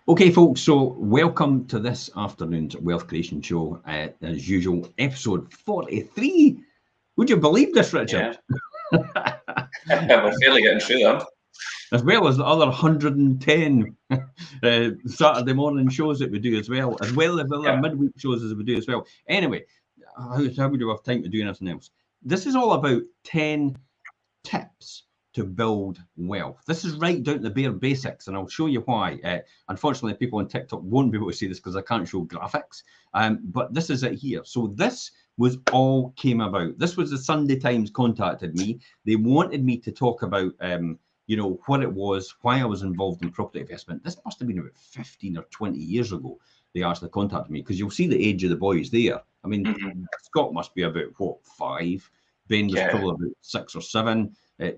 Okay, folks, so welcome to this afternoon's Wealth Creation Show. As usual, episode 43. Would you believe this, Richard? Yeah. We're fairly getting through them. As well as the other 110 Saturday morning shows that we do as well as the other midweek shows as we do as well. Anyway, how would you have time to do anything else? This is all about 10 tips to build wealth. This is right down to the bare basics, and I'll show you why. Unfortunately, people on TikTok won't be able to see this because I can't show graphics, but this is it here. So this was all came about. This was the Sunday Times contacted me. They wanted me to talk about, what it was, why I was involved in property investment. This must have been about 15 or 20 years ago. They actually contacted me because you'll see the age of the boys there. I mean, Scott must be about, 5? Ben was probably about 6 or 7.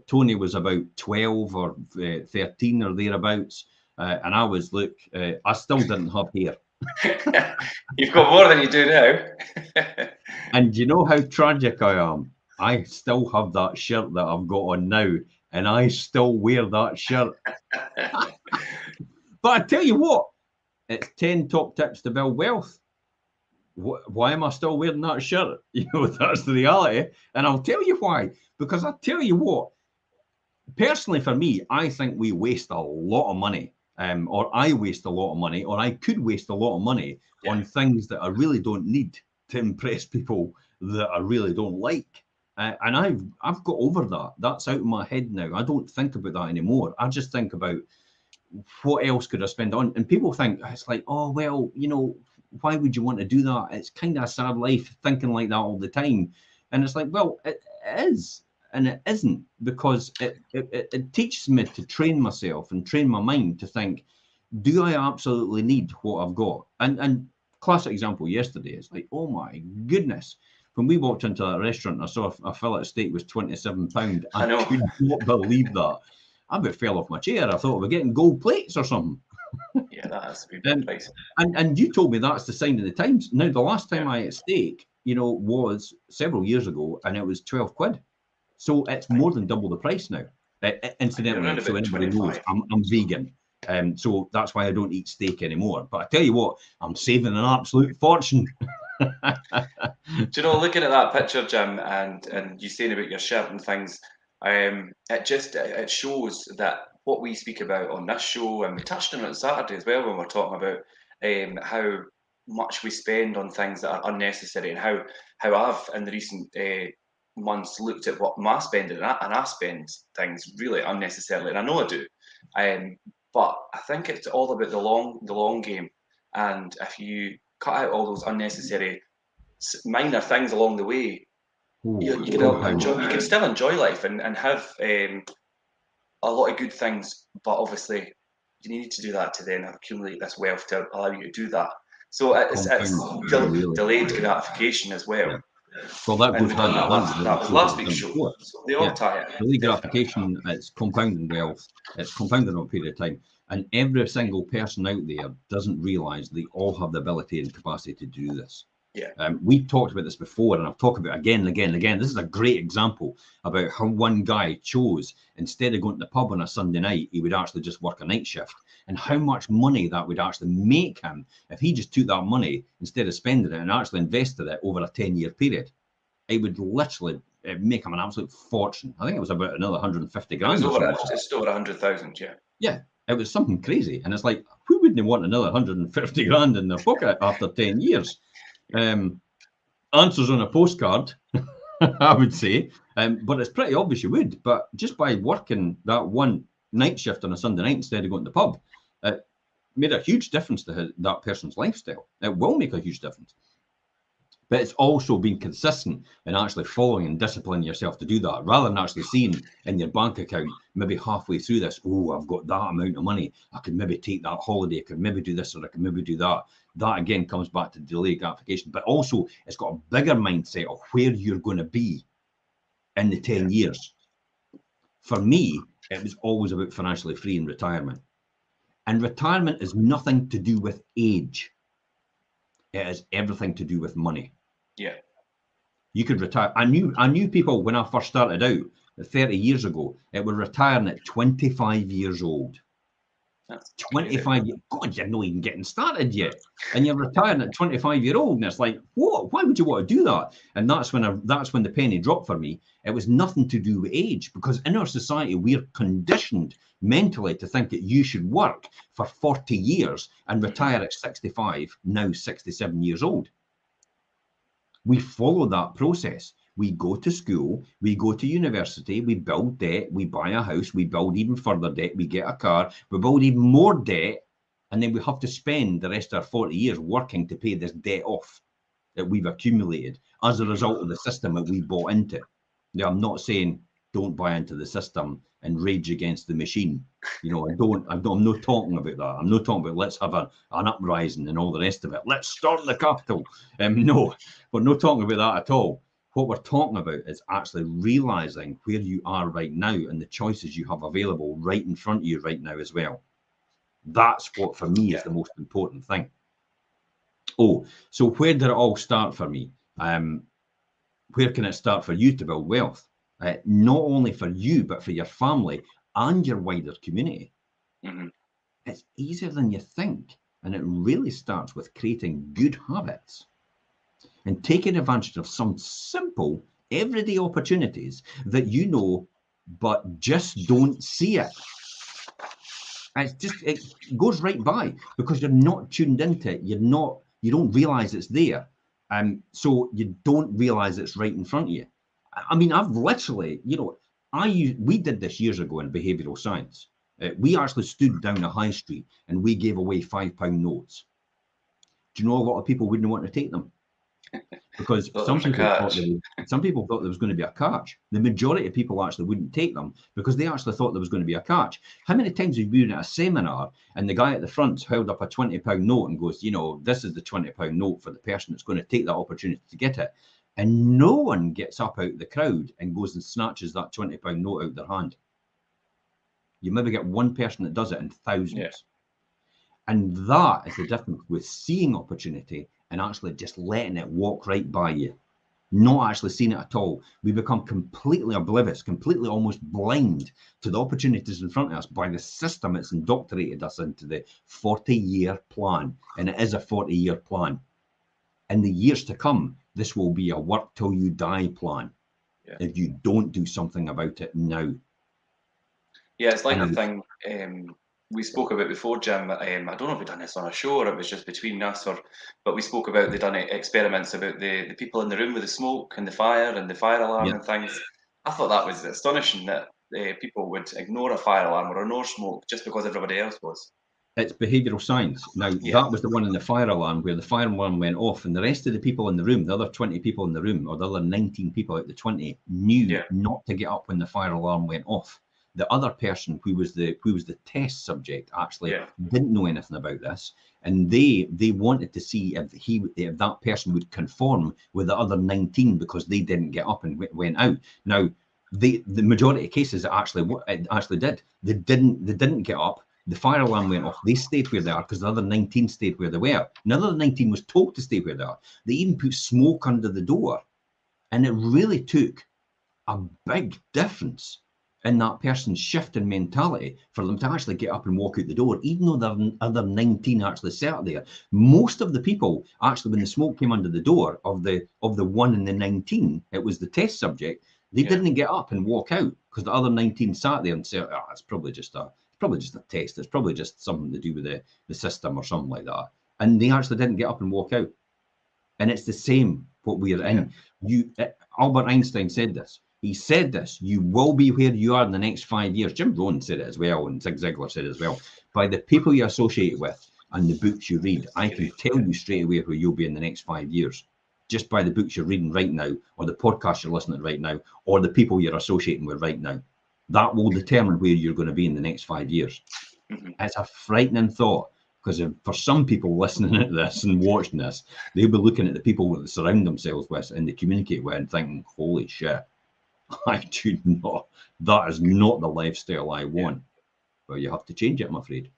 Tony was about 12 or 13 or thereabouts. And I was, I still didn't have hair. You've got more than you do now. And you know how tragic I am? I still have that shirt that I've got on now, and I still wear that shirt. But I tell you what, it's 10 top tips to build wealth. Why am I still wearing that shirt? That's the reality. And I'll tell you why. Because I tell you what, personally for me, I think we waste a lot of money, or I waste a lot of money, or I could waste a lot of money on things that I really don't need to impress people that I really don't like. And I've got over that. That's out of my head now. I don't think about that anymore. I just think about what else could I spend on? And people think it's like, oh, well, why would you want to do that? It's kind of a sad life thinking like that all the time. And it's like, well, it is. And it isn't, because it teaches me to train myself and train my mind to think, do I absolutely need what I've got? And classic example yesterday, it's like, oh my goodness. When we walked into that restaurant and I saw a fillet steak was £27, I could not believe that. I about fell off my chair. I thought we were getting gold plates or something. Yeah, that has to be nice. And you told me that's the sign of the times. Now, the last time I ate steak, was several years ago, and it was 12 quid. So it's more than double the price now. Incidentally, so anybody knows, I'm vegan. So that's why I don't eat steak anymore. But I tell you what, I'm saving an absolute fortune. Do you know, looking at that picture, Jim, and you saying about your shirt and things, it shows that what we speak about on this show, and we touched on it on Saturday as well when we're talking about how much we spend on things that are unnecessary, and how I've in the recent months looked at what my spending, and I spend things really unnecessarily, and I know I do. But I think it's all about the long game, and if you cut out all those unnecessary minor things along the way, you can still enjoy life and have a lot of good things, but obviously you need to do that to then accumulate this wealth to allow you to do that. So it's delayed gratification as well. Yeah. Well, that goes hand in hand. That was last week's show. So they all tie it. Delayed gratification, it's compounding wealth. It's compounding over a period of time. And every single person out there doesn't realise they all have the ability and capacity to do this. Yeah. We've talked about this before, and I've talked about it again and again and again. This is a great example about how one guy chose, instead of going to the pub on a Sunday night, he would actually just work a night shift, and how much money that would actually make him if he just took that money instead of spending it and actually invested it over a 10-year period. It would literally make him an absolute fortune. I think it was about another 150 grand. It's still over 100,000, yeah. Yeah, it was something crazy. And it's like, who wouldn't want another 150 grand in their pocket after 10 years? Answers on a postcard, I would say, but it's pretty obvious you would. But just by working that one night shift on a Sunday night instead of going to the pub, it made a huge difference to that person's lifestyle. It will make a huge difference. But it's also being consistent and actually following and disciplining yourself to do that, rather than actually seeing in your bank account, maybe halfway through this, oh, I've got that amount of money. I could maybe take that holiday. I could maybe do this, or I could maybe do that. That again comes back to delayed gratification. But also it's got a bigger mindset of where you're going to be in the 10 years. For me, it was always about financially free in retirement. And retirement is nothing to do with age. It is everything to do with money. Yeah. You could retire. I knew people when I first started out 30 years ago, it were retiring at 25 years old. That's 25 years, God, you're not even getting started yet. And you're retiring at 25-year-old, and it's like, what? Why would you want to do that? And that's when the penny dropped for me. It was nothing to do with age, because in our society, we're conditioned mentally to think that you should work for 40 years and retire at 65, now 67 years old. We follow that process. We go to school, we go to university, we build debt, we buy a house, we build even further debt, we get a car, we build even more debt, and then we have to spend the rest of our 40 years working to pay this debt off that we've accumulated as a result of the system that we bought into. Now, I'm not saying don't buy into the system and rage against the machine. You know, I'm not talking about that. I'm not talking about let's have an uprising and all the rest of it. Let's storm the capital. No, we're not talking about that at all. What we're talking about is actually realizing where you are right now and the choices you have available right in front of you right now as well. That's what, for me, is the most important thing. Oh, so where did it all start for me? Where can it start for you to build wealth? Not only for you, but for your family and your wider community. It's easier than you think. And it really starts with creating good habits and taking advantage of some simple, everyday opportunities that you know, but just don't see it. It goes right by because you're not tuned into it. You don't realize it's there. So you don't realize it's right in front of you. I mean, I've literally, we did this years ago in behavioral science. We actually stood down a high street and we gave away £5 notes. Do you know a lot of people wouldn't want to take them? Because some people thought there was going to be a catch. The majority of people actually wouldn't take them because they actually thought there was going to be a catch. How many times have you been at a seminar and the guy at the front held up a £20 note and goes, this is the £20 note for the person that's going to take that opportunity to get it. And no one gets up out of the crowd and goes and snatches that £20 note out of their hand. You maybe get one person that does it in thousands. Yeah. And that is the difference with seeing opportunity and actually just letting it walk right by you, not actually seeing it at all. We become completely oblivious, completely almost blind to the opportunities in front of us by the system that's indoctrinated us into the 40-year plan. And it is a 40-year plan. In the years to come, this will be a work till you die plan. Yeah. If you don't do something about it now. Yeah, it's like the thing we spoke about before, Jim. I don't know if we've done this on a show or it was just between us, but we spoke about they've done experiments about the people in the room with the smoke and the fire alarm and things. I thought that was astonishing that people would ignore a fire alarm or ignore smoke just because everybody else was. It's behavioral science. Now, that was the one in the fire alarm where the fire alarm went off and the rest of the people in the room, the other 20 people in the room, or the other 19 people out of the 20, knew not to get up when the fire alarm went off. The other person who was the test subject actually didn't know anything about this, and they wanted to see if that person would conform with the other 19 because they didn't get up and went out. Now, the majority of cases it actually did. They didn't get up. The fire alarm went off. They stayed where they are because the other 19 stayed where they were. Another 19 was told to stay where they are. They even put smoke under the door, and it really took a big difference in that person's shift in mentality for them to actually get up and walk out the door, even though the other 19 actually sat there. Most of the people actually, when the smoke came under the door of the 1 and the 19, it was the test subject, they didn't get up and walk out because the other 19 sat there and said, it's probably just a test. It's probably just something to do with the system or something like that. And they actually didn't get up and walk out. And it's the same what we're in. Albert Einstein said this. He said this, you will be where you are in the next 5 years. Jim Rohn said it as well, and Zig Ziglar said it as well. By the people you associate with and the books you read, I can tell you straight away where you'll be in the next 5 years. Just by the books you're reading right now, or the podcast you're listening to right now, or the people you're associating with right now. That will determine where you're going to be in the next 5 years. It's a frightening thought, because for some people listening to this and watching this, they'll be looking at the people that they surround themselves with and they communicate with and thinking, holy shit, I do not, that is not the lifestyle I want. But you have to change it, I'm afraid.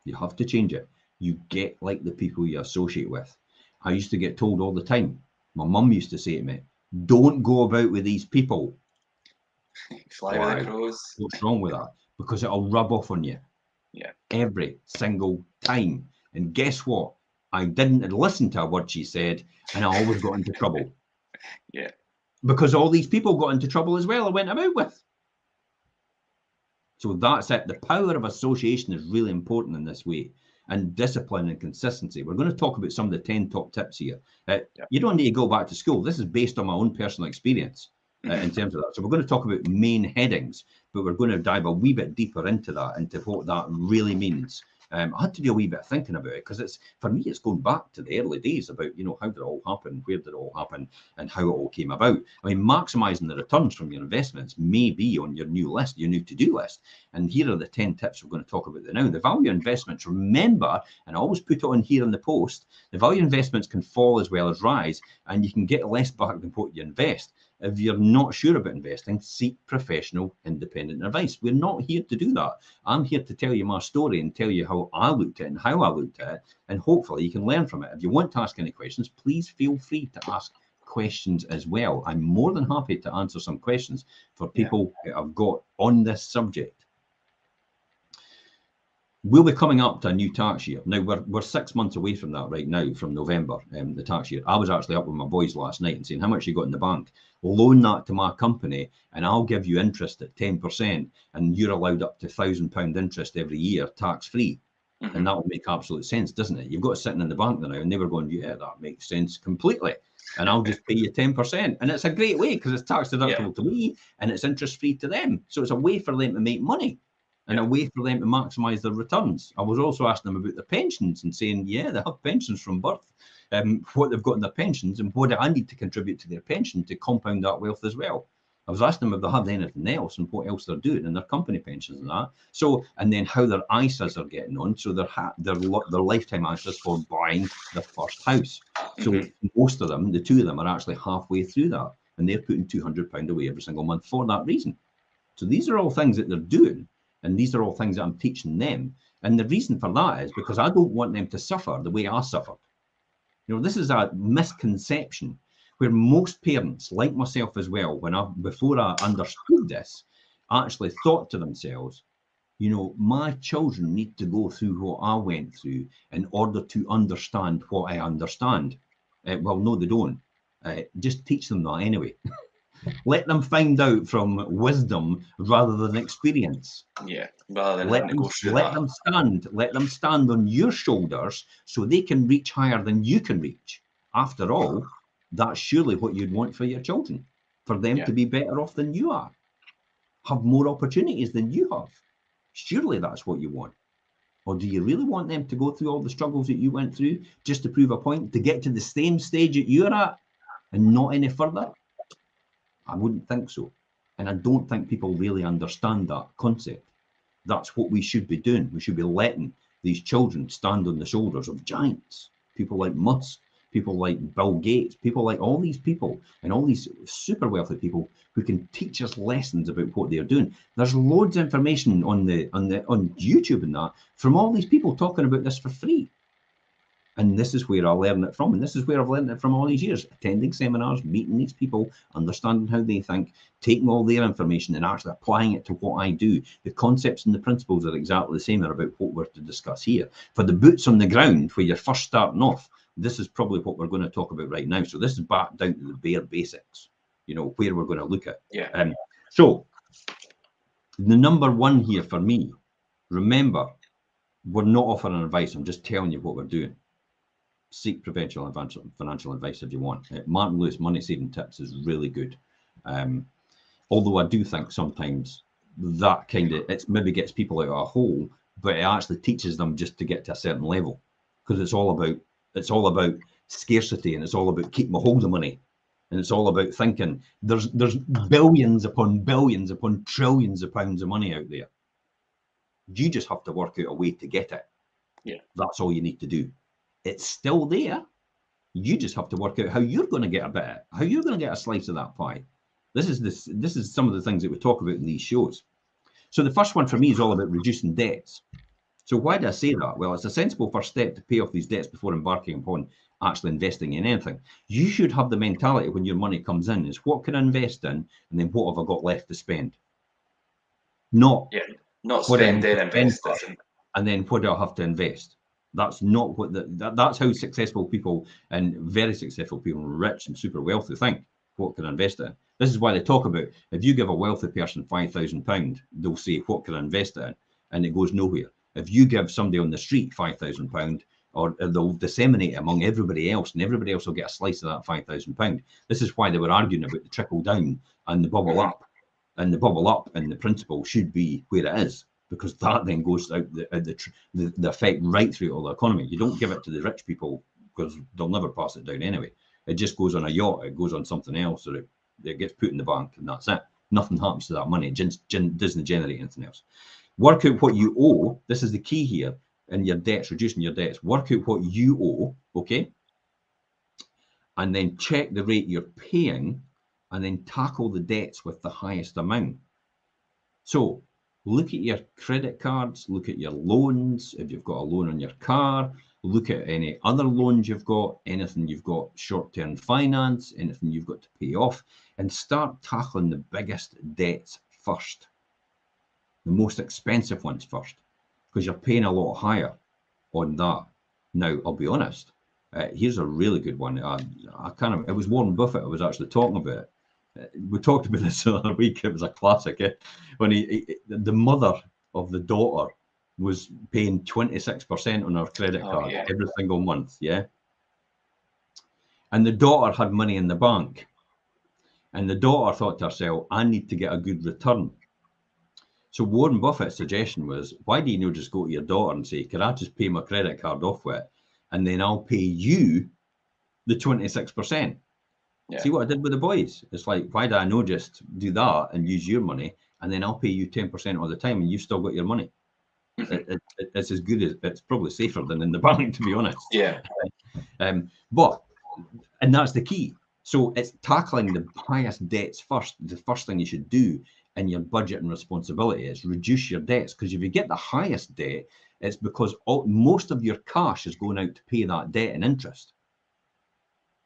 You have to change it. You get like the people you associate with. I used to get told all the time, my mum used to say to me, don't go about with these people. Fly with the crows. What's wrong with that? Because it'll rub off on you. Yeah. Every single time. And guess what? I didn't listen to a word she said, and I always got into trouble. Yeah. Because all these people got into trouble as well I went about with. So that's it. The power of association is really important in this way, and discipline and consistency. We're going to talk about some of the 10 top tips here. You don't need to go back to school. This is based on my own personal experience in terms of that. So we're going to talk about main headings, but we're going to dive a wee bit deeper into that, into what that really means. I had to do a wee bit of thinking about it, because it's, for me, it's going back to the early days about, you know, how did it all happen, where did it all happen, and how it all came about. I mean, maximizing the returns from your investments may be on your new list, your new to-do list. And here are the 10 tips we're going to talk about now. The value investments, remember, and I always put it on here in the post, the value investments can fall as well as rise, and you can get less back than what you invest. If you're not sure about investing, seek professional independent advice. We're not here to do that. I'm here to tell you my story and tell you how I looked at it and how I looked at it, and hopefully you can learn from it. If you want to ask any questions, please feel free to ask questions as well. I'm more than happy to answer some questions for people that I've got on this subject. We'll be coming up to a new tax year. Now, we're 6 months away from that right now, from November, the tax year. I was actually up with my boys last night and saying, how much you got in the bank? Loan that to my company, and I'll give you interest at 10%, and you're allowed up to £1,000 interest every year, tax-free. And that will make absolute sense, doesn't it? You've got it sitting in the bank now, and they were going, yeah, that makes sense completely. And I'll just pay you 10%. And it's a great way, because it's tax deductible to me, and it's interest-free to them. So it's a way for them to make money, and a way for them to maximise their returns. I was also asking them about their pensions and saying, yeah, they have pensions from birth, what they've got in their pensions, and what do I need to contribute to their pension to compound that wealth as well. I was asking them if they have anything else and what else they're doing in their company pensions and that. So, and then how their ISAs are getting on. So their lifetime ISAs for buying the first house. So most of them, the two of them, are actually halfway through that, and they're putting £200 away every single month for that reason. So these are all things that they're doing. And these are all things that I'm teaching them. And the reason for that is because I don't want them to suffer the way I suffered. You know, this is a misconception where most parents, like myself as well, before I understood this, actually thought to themselves, you know, my children need to go through what I went through in order to understand what I understand. Well, no, they don't. Just teach them that anyway. Let them find out from wisdom rather than experience. Yeah, rather than having to go through that. Let them stand on your shoulders so they can reach higher than you can reach. After all, that's surely what you'd want for your children, for them to be better off than you are, have more opportunities than you have. Surely that's what you want. Or do you really want them to go through all the struggles that you went through just to prove a point, to get to the same stage that you're at and not any further? I wouldn't think so. And I don't think people really understand that concept. That's what we should be doing. We should be letting these children stand on the shoulders of giants, people like Musk, people like Bill Gates, people like all these people and all these super wealthy people who can teach us lessons about what they're doing. There's loads of information on YouTube and that from all these people talking about this for free. And this is where I learn it from. And this is where I've learned it from all these years, attending seminars, meeting these people, understanding how they think, taking all their information and actually applying it to what I do. The concepts and the principles are exactly the same about what we're to discuss here. For the boots on the ground, where you're first starting off, this is probably what we're going to talk about right now. So this is back down to the bare basics, you know, where we're going to look at. So the number one here for me, remember, we're not offering advice. I'm just telling you what we're doing. Seek professional financial advice if you want. Martin Lewis Money Saving Tips is really good. Although I do think sometimes that it maybe gets people out of a hole, but it actually teaches them just to get to a certain level, because it's all about scarcity, and it's all about keeping a hold of money, and it's all about thinking there's billions upon billions upon trillions of pounds of money out there. You just have to work out a way to get it. Yeah, that's all you need to do. It's still there. You just have to work out how you're going to get a bit, how you're going to get a slice of that pie. This is some of the things that we talk about in these shows. So the first one for me is all about reducing debts. So why do I say that? Well, it's a sensible first step to pay off these debts before embarking upon actually investing in anything. You should have the mentality when your money comes in is, what can I invest in, and then what have I got left to spend? Not spend then invest. And then what do I have to invest? That's not what that's how successful people and very successful people, rich and super wealthy, think. What can I invest in? This is why they talk about, if you give a wealthy person £5,000, they'll say, what can I invest in? And it goes nowhere. If you give somebody on the street £5,000, or they'll disseminate it among everybody else, and everybody else will get a slice of that £5,000. This is why they were arguing about the trickle down and the bubble up. And the bubble up and the principle should be where it is, because that then goes out the effect right through all the economy. You don't give it to the rich people because they'll never pass it down anyway. It just goes on a yacht, it goes on something else, or it gets put in the bank, and that's it. Nothing happens to that money. It doesn't generate anything else. Work out what you owe. This is the key here in your debts, reducing your debts. Work out what you owe, okay? And then check the rate you're paying, and then tackle the debts with the highest amount. So look at your credit cards, look at your loans, if you've got a loan on your car, look at any other loans you've got, anything you've got short-term finance, anything you've got to pay off, and start tackling the biggest debts first, the most expensive ones first, because you're paying a lot higher on that. Now, I'll be honest, here's a really good one. It was Warren Buffett I was actually talking about it. We talked about this the other week. It was a classic. When the mother of the daughter was paying 26% on her credit card every single month, and the daughter had money in the bank, and the daughter thought to herself, I need to get a good return. So Warren Buffett's suggestion was, why do you not just go to your daughter and say, can I just pay my credit card off with it, and then I'll pay you the 26%? See what I did with the boys? It's like, why do I not just do that and use your money, and then I'll pay you 10% all the time, and you've still got your money? It's as good as, it's probably safer than in the bank, to be honest. And that's the key. So it's tackling the highest debts first. The first thing you should do in your budget and responsibility is reduce your debts, because if you get the highest debt, it's because most of your cash is going out to pay that debt and interest.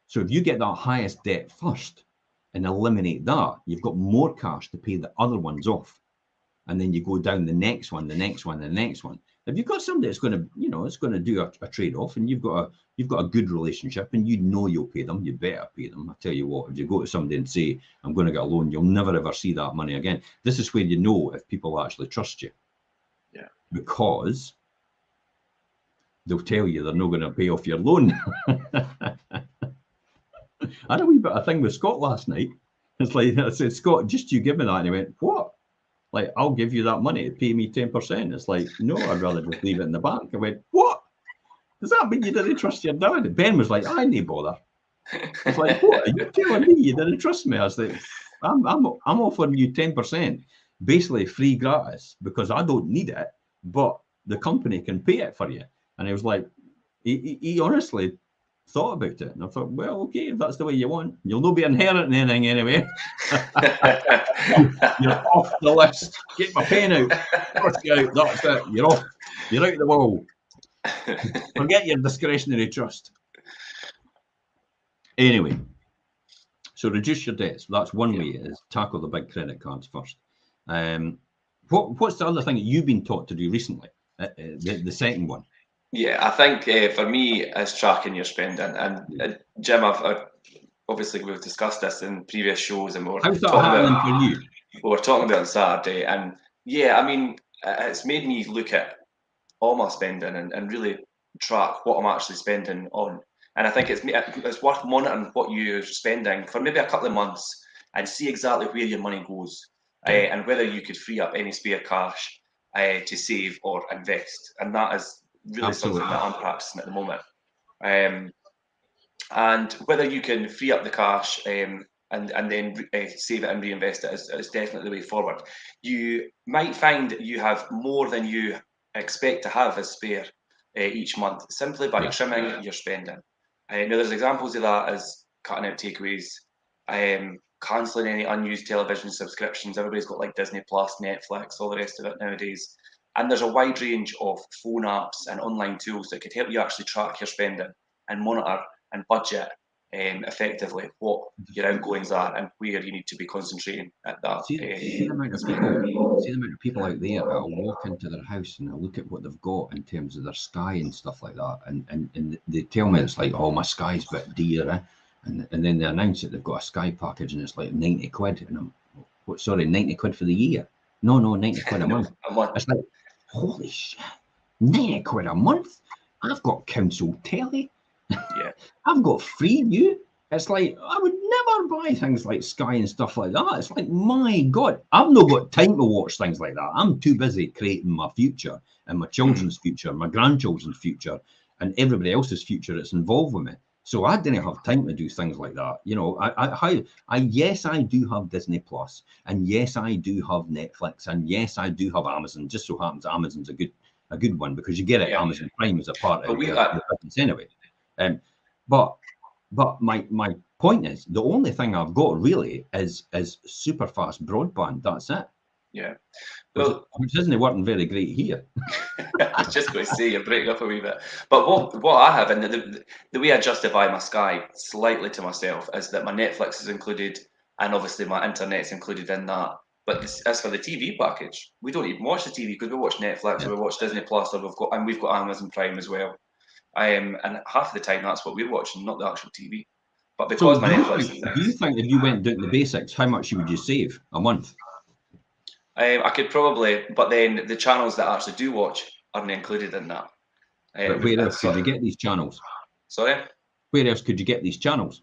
So if you get that highest debt first and eliminate that, you've got more cash to pay the other ones off. And then you go down the next one, the next one, the next one. If you've got somebody that's going to, it's going to do a trade-off, and you've got a good relationship, and you'll pay them, you better pay them. I tell you what, if you go to somebody and say, I'm going to get a loan, you'll never ever see that money again. This is where you know if people actually trust you. Because they'll tell you they're not going to pay off your loan. I had a wee bit of thing with Scott last night. It's like, I said, Scott, just you give me that. And he went, what? Like, I'll give you that money to pay me 10%. It's like, no, I'd rather just leave it in the bank. I went, what? Does that mean you didn't trust your dad? Ben was like, I need bother. It's like, what? Are you telling me you didn't trust me? I was like, I'm offering you 10%, basically free gratis, because I don't need it, but the company can pay it for you. And he was like, he honestly thought about it, and I thought, well, okay, if that's the way you want, you'll not be inheriting anything anyway. You're off the list. Get my pen out. Push you out. That's it. You're off. You're out of the wall. Forget your discretionary trust. Anyway, so reduce your debts. That's one way, is tackle the big credit cards first. What's the other thing that you've been taught to do recently? The second one. I think for me, is tracking your spending. And Jim, obviously we've discussed this in previous shows, and how's that happening for you? We were talking about on Saturday, and I mean, it's made me look at all my spending and really track what I'm actually spending on. And I think it's worth monitoring what you're spending for maybe a couple of months and see exactly where your money goes, and whether you could free up any spare cash to save or invest. And that is really something that I'm practicing at the moment. And whether you can free up the cash and then save it and reinvest it is definitely the way forward. You might find that you have more than you expect to have as spare each month, simply by trimming your spending. Now, there's examples of that as cutting out takeaways, cancelling any unused television subscriptions. Everybody's got like Disney Plus, Netflix, all the rest of it nowadays. And there's a wide range of phone apps and online tools that could help you actually track your spending and monitor and budget effectively what your outgoings are and where you need to be concentrating at that. See the amount of people out there that'll walk into their house and they'll look at what they've got in terms of their Sky and stuff like that, and they tell me it's like, oh, my Sky's a bit dear, eh? and then they announce that they've got a Sky package and it's like 90 quid, and I'm, what? Sorry, 90 quid for the year? No, 90 quid a month. It's like, holy shit, 90 quid a month? I've got council telly. Yeah. I've got Freeview. It's like, I would never buy things like Sky and stuff like that. It's like, my God, I've not got time to watch things like that. I'm too busy creating my future and my children's future, my grandchildren's future, and everybody else's future that's involved with me. So I didn't have time to do things like that. You know, yes, I do have Disney Plus, and yes, I do have Netflix, and yes, I do have Amazon. Just so happens Amazon's a good one because you get it. Amazon Prime is a part of your business anyway. But my point is, the only thing I've got really is super fast broadband. That's it. Yeah. Well, which isn't working very great here. I was just going to say, you're breaking up a wee bit. But what I have, and the way I justify my Sky slightly to myself, is that my Netflix is included, and obviously my internet's included in that. But as for the TV package, we don't even watch the TV because we watch Netflix or we watch Disney Plus, or we've got Amazon Prime as well. And half the time that's what we're watching, not the actual TV. But because my Netflix is do you think if you went down to the basics, how much would you save a month? I could probably, but then the channels that I actually do watch aren't included in that. But where else could you get these channels? Sorry? Where else could you get these channels?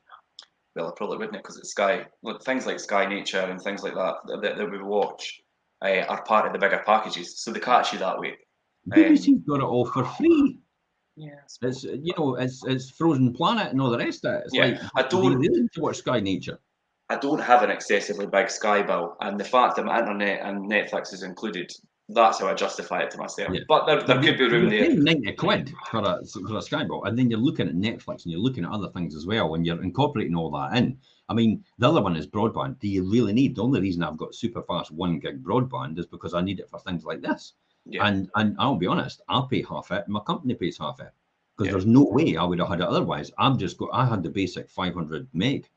Well, I probably wouldn't, because it's Sky. Look, things like Sky Nature and things like that we watch are part of the bigger packages, so they catch you that way. BBC's got it all for free. Yeah, it's it's Frozen Planet and all the rest of it. It's like, I don't really need to watch Sky Nature. I don't have an excessively big Sky bill, and the fact that my internet and Netflix is included, that's how I justify it to myself. Yeah. But there could be room there. 90 quid for a Sky bill, and then you're looking at Netflix and you're looking at other things as well, and you're incorporating all that in. I mean, the other one is broadband. Do you really need? The only reason I've got super fast 1 gig broadband is because I need it for things like this. Yeah. And I'll be honest, I pay half it, and my company pays half it, because there's no way I would have had it otherwise. I had the basic 500 meg.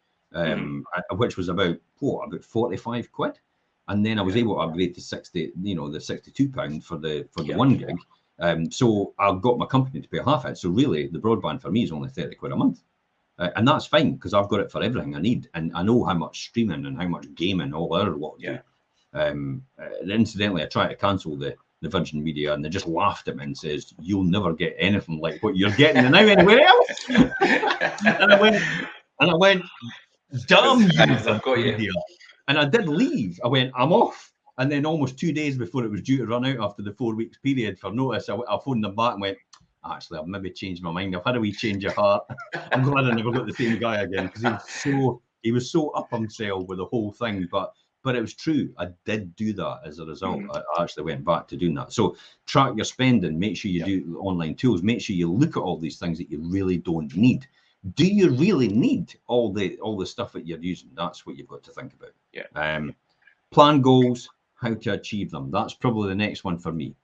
Which was about 45 quid, and then I was able to upgrade to 60, the 62 pound for the 1 gig. So I've got my company to pay half it. So really, the broadband for me is only 30 quid a month, and that's fine because I've got it for everything I need, and I know how much streaming and how much gaming all other lot do. Incidentally, I tried to cancel the Virgin Media, and they just laughed at me and says, "You'll never get anything like what you're getting now anywhere else." And I went. Damn you, I've got you. And I did leave. I went, I'm off. And then almost 2 days before it was due to run out after the 4 weeks period for notice, I phoned them back and went, actually, I've maybe changed my mind. I've had a wee change of heart. I'm glad I never got the same guy again, because he was so up himself with the whole thing. But it was true. I did do that as a result. I actually went back to doing that. So track your spending. Make sure you do online tools. Make sure you look at all these things that you really don't need. Do you really need all the stuff that you're using? That's what you've got to think about. Yeah. Plan goals, how to achieve them. That's probably the next one for me.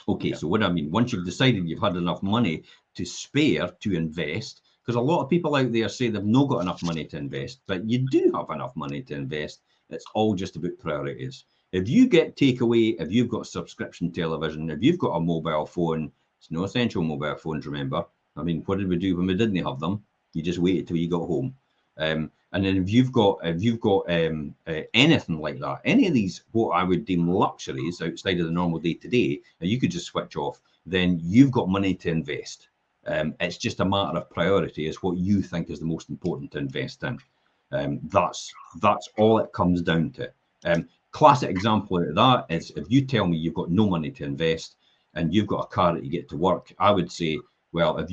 Okay, so what I mean, once you've decided you've had enough money to spare to invest, because a lot of people out there say they've not got enough money to invest, but you do have enough money to invest. It's all just about priorities. If you get takeaway, if you've got subscription television, if you've got a mobile phone, it's no essential mobile phones, remember. I mean, what did we do when we didn't have them? You just waited till you got home. And then if you've got anything like that, any of these what I would deem luxuries outside of the normal day-to-day, and you could just switch off, then you've got money to invest. It's just a matter of priority. Is what you think is the most important to invest in. That's all it comes down to. Classic example of that is if you tell me you've got no money to invest and you've got a car that you get to work, I would say, well, if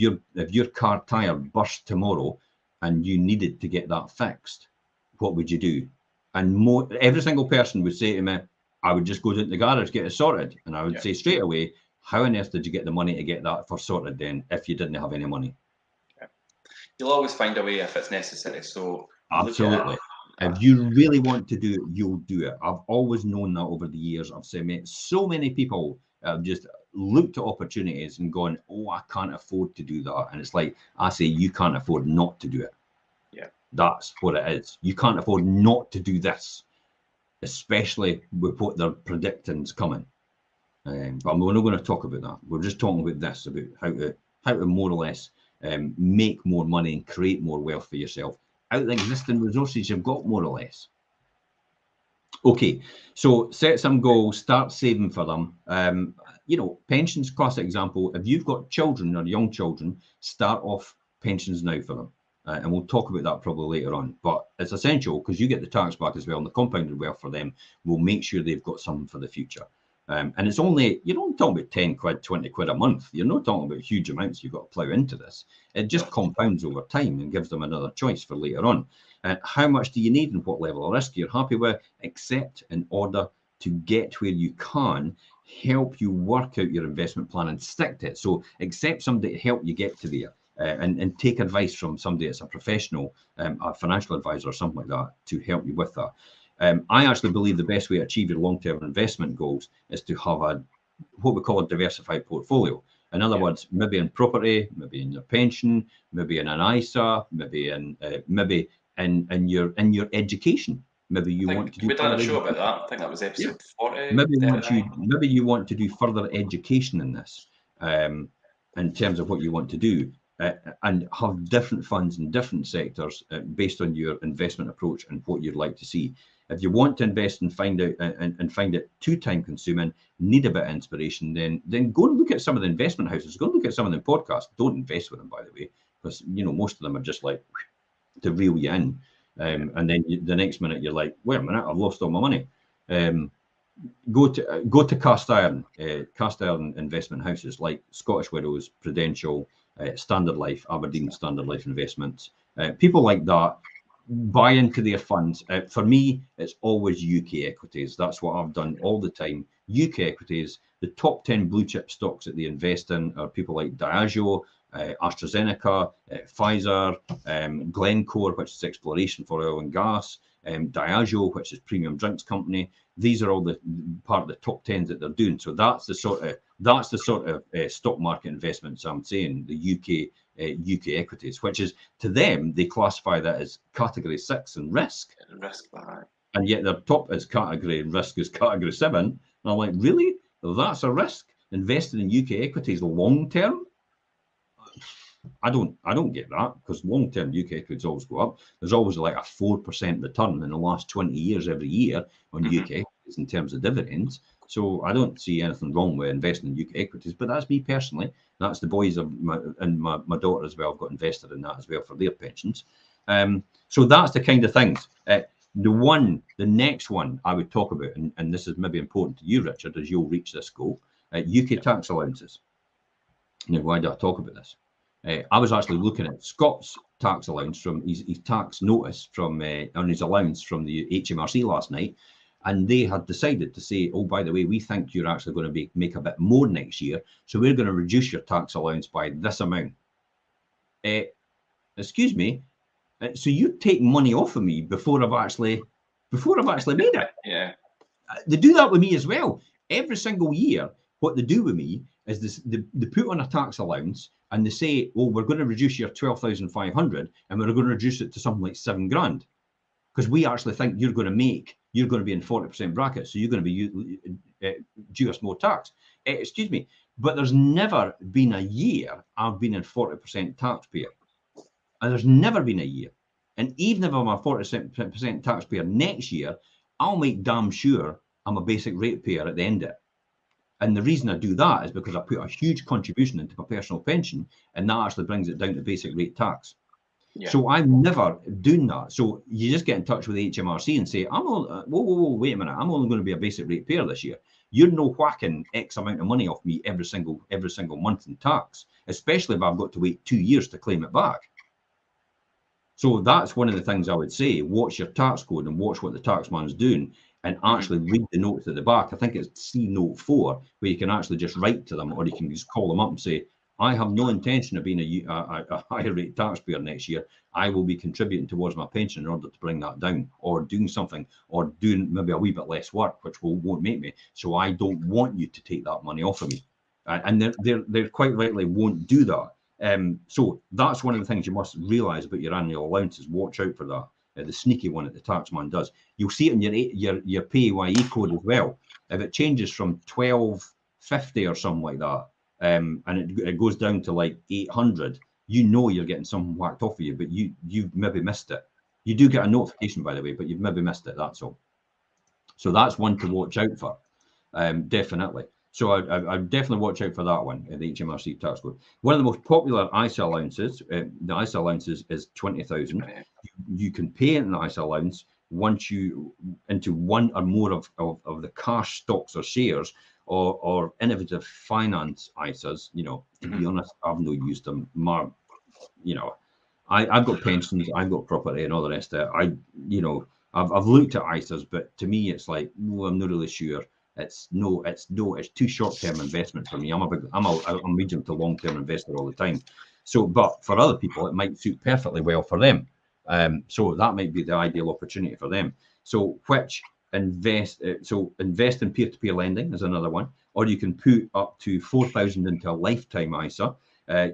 your car tire burst tomorrow and you needed to get that fixed, what would you do? And every single person would say to me, I would just go down to the garage, get it sorted. And I would say straight away, how on earth did you get the money to get that for sorted then if you didn't have any money? You'll always find a way if it's necessary. So absolutely. If you really want to do it, you'll do it. I've always known that over the years. I've met so many people have just looked at opportunities and gone, oh, I can't afford to do that. And it's like, I say, you can't afford not to do it. That's what it is. You can't afford not to do this, especially with what they're predicting is coming. But we're not going to talk about that. We're just talking about this, about how to more or less make more money and create more wealth for yourself out of the existing resources you've got, more or less. Okay, so set some goals, start saving for them. You know, pensions, classic example. If you've got children or young children, start off pensions now for them. And we'll talk about that probably later on. But it's essential because you get the tax back as well, and the compounded wealth for them will make sure they've got something for the future. And it's only, you're not talking about 10 quid, 20 quid a month. You're not talking about huge amounts you've got to plough into this. It just compounds over time and gives them another choice for later on. How much do you need and what level of risk you're happy with? Accept in order to get where you can, help you work out your investment plan and stick to it. So accept somebody to help you get to there. And take advice from somebody that's a professional, a financial advisor or something like that to help you with that. I actually believe the best way to achieve your long-term investment goals is to have what we call a diversified portfolio. In other words, maybe in property, maybe in your pension, maybe in an ISA, maybe in your education. Maybe you want to do. We done a show about that. I think that was episode 40. Maybe you want to do further education in this, in terms of what you want to do. And have different funds in different sectors based on your investment approach and what you'd like to see. If you want to invest and find it too time consuming, need a bit of inspiration, then go and look at some of the investment houses. Go and look at some of the podcasts. Don't invest with them, by the way, because most of them are just like to reel you in, and then the next minute you're like, wait a minute, I've lost all my money. Go to cast iron investment houses like Scottish Widows, Prudential, Standard Life, Aberdeen Standard Life Investments. People like that buy into their funds. For me, it's always UK equities. That's what I've done all the time. UK equities. The top 10 blue chip stocks that they invest in are people like Diageo, AstraZeneca, Pfizer, Glencore, which is exploration for oil and gas, Diageo, which is premium drinks company. These are all the part of the top 10s that they're doing. So that's the sort of stock market investments I'm saying, the UK equities, which is, to them, they classify that as category 6 and risk. And yet their top is category and risk is category 7. And I'm like, really? That's a risk? Investing in UK equities long term? I don't get that, because long term UK equities always go up. There's always like a 4% return in the last 20 years every year on UK equities in terms of dividends. So I don't see anything wrong with investing in UK equities, but that's me personally. That's the boys and my daughter as well. I've got invested in that as well for their pensions. So that's the kind of things. The next one I would talk about, and this is maybe important to you, Richard, as you'll reach this goal, UK tax allowances. Now, why do I talk about this? I was actually looking at Scott's tax allowance from his tax notice from on his allowance from the HMRC last night, and they had decided to say, oh, by the way, we think you're actually going to make a bit more next year, so we're going to reduce your tax allowance by this amount. Excuse me, so you take money off of me before I've actually made it. Yeah, they do that with me as well. Every single year, what they do with me is this: they put on a tax allowance and they say, "Oh, we're going to reduce your 12,500, and we're going to reduce it to something like £7,000, because we actually think you're going to be in 40% bracket, so you're going to be due us more tax." Excuse me, but there's never been a year I've been in 40% taxpayer, and there's never been a year. And even if I'm a 40% taxpayer next year, I'll make damn sure I'm a basic rate payer at the end of it. And the reason I do that is because I put a huge contribution into my personal pension, and that actually brings it down to basic rate tax. Yeah. So I'm never doing that. So you just get in touch with the HMRC and say, whoa, wait a minute, I'm only going to be a basic rate payer this year. You're no whacking X amount of money off me every single month in tax, especially if I've got to wait 2 years to claim it back. So that's one of the things I would say: watch your tax code and watch what the taxman's doing, and actually read the notes at the back. I think it's C note 4, where you can actually just write to them, or you can just call them up and say, I have no intention of being a higher rate taxpayer next year. I will be contributing towards my pension in order to bring that down, or doing something, or doing maybe a wee bit less work, which won't make me. So I don't want you to take that money off of me. And they quite rightly won't do that. So that's one of the things you must realise about your annual allowances. Watch out for that. The sneaky one that the taxman does. You'll see it in your PAYE code as well. If it changes from 1250 or something like that, and it goes down to like 800, you know you're getting something whacked off of you, but you've maybe missed it. You do get a notification, by the way, but you've maybe missed it. That's all. So that's one to watch out for, definitely. So I definitely watch out for that one, the HMRC tax code. One of the most popular ISA allowances, the ISA allowances is 20,000. You can pay in the ISA allowance once you into one or more of the cash stocks or shares or innovative finance ISAs. You know, to be honest, I've no used them. You know, I've got pensions, I've got property, and all the rest of it. I've looked at ISAs, but to me, it's like, well, I'm not really sure. It's too short-term investment for me. I'm a medium to long-term investor all the time. So, but for other people, it might suit perfectly well for them. So that might be the ideal opportunity for them. So invest in peer-to-peer lending is another one, or you can put up to 4,000 into a lifetime ISA.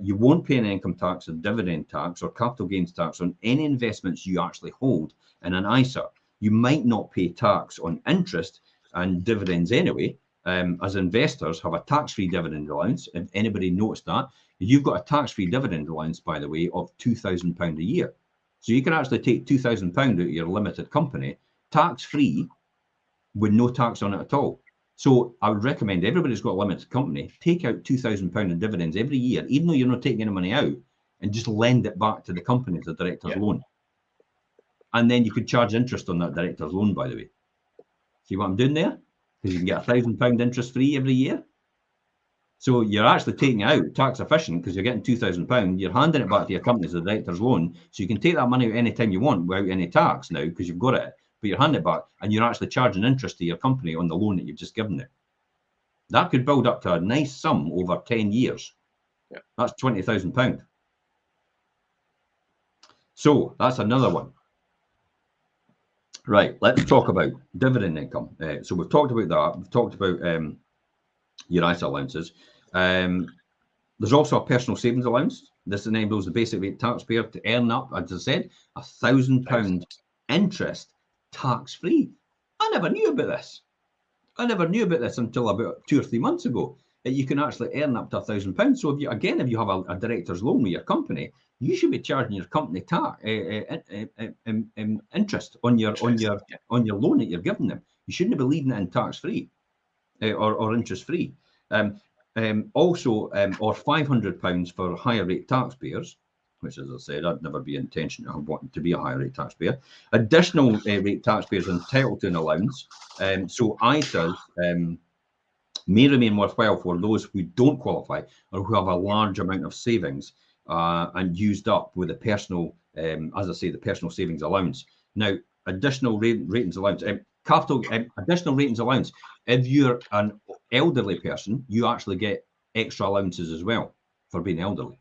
You won't pay an income tax or dividend tax or capital gains tax on any investments you actually hold in an ISA. You might not pay tax on interest and dividends anyway. As investors have a tax-free dividend allowance. If anybody noticed that, you've got a tax-free dividend allowance, by the way, of £2,000 a year. So you can actually take £2,000 out of your limited company, tax-free, with no tax on it at all. So I would recommend everybody who's got a limited company, take out £2,000 in dividends every year, even though you're not taking any money out, and just lend it back to the company as a director's loan. And then you could charge interest on that director's loan, by the way. See what I'm doing there? Because you can get £1,000 interest free every year. So you're actually taking it out tax efficient because you're getting £2,000. You're handing it back to your company as a director's loan. So you can take that money out anytime you want without any tax now because you've got it. But you're handing it back and you're actually charging interest to your company on the loan that you've just given it. That could build up to a nice sum over 10 years. Yeah. That's £20,000. So that's another one. Right, let's talk about dividend income. So we've talked about that. We've talked about your ISA allowances. There's also a personal savings allowance. This enables the basic rate taxpayer to earn up, as I said, £1,000 interest tax-free. I never knew about this. I never knew about this until about 2 or 3 months ago. That you can actually earn up to £1,000. So if you have a director's loan with your company, you should be charging your company interest on your loan that you're giving them. You shouldn't be leaving it in tax-free or interest-free. Also, or £500 for higher rate taxpayers, which, as I said, I'd never be intention of wanting to be a higher rate taxpayer. Additional rate taxpayers entitled to an allowance. So ISAs may remain worthwhile for those who don't qualify or who have a large amount of savings and used up with the personal, as I say, the personal savings allowance. Now, additional ratings allowance, additional ratings allowance. If you're an elderly person, you actually get extra allowances as well for being elderly,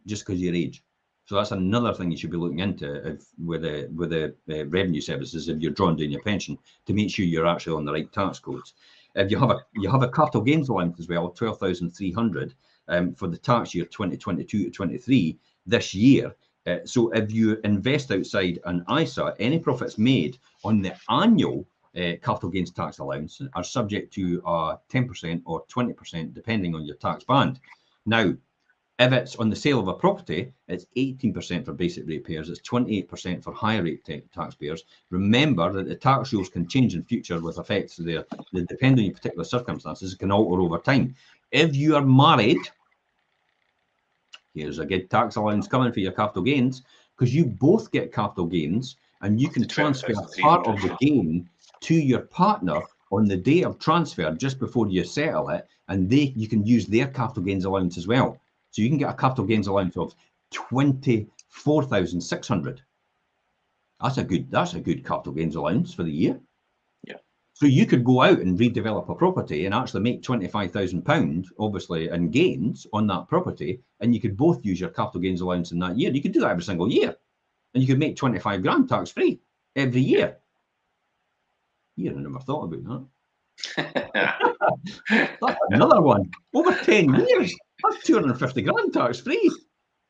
just because of your age. So that's another thing you should be looking into with the revenue services if you're drawing down your pension to make sure you're actually on the right tax codes. If you have a capital gains allowance as well, 12,300 for the tax year 2022 to 23 this year. So if you invest outside an ISA, any profits made on the annual capital gains tax allowance are subject to 10% or 20% depending on your tax band. Now, if it's on the sale of a property, it's 18% for basic ratepayers, it's 28% for higher rate taxpayers. Remember that the tax rules can change in future with effects that depend on your particular circumstances, it can alter over time. If you are married, here's a good tax allowance coming for your capital gains, because you both get capital gains and you can transfer part of the gain to your partner on the day of transfer just before you settle it, and you can use their capital gains allowance as well. So you can get a capital gains allowance of 24,600. That's a good capital gains allowance for the year. Yeah. So you could go out and redevelop a property and actually make £25,000, obviously, in gains on that property, and you could both use your capital gains allowance in that year. You could do that every single year, and you could make 25 grand tax free every year. I never thought about that. That's another one. Over 10 years. That's 250 grand tax free.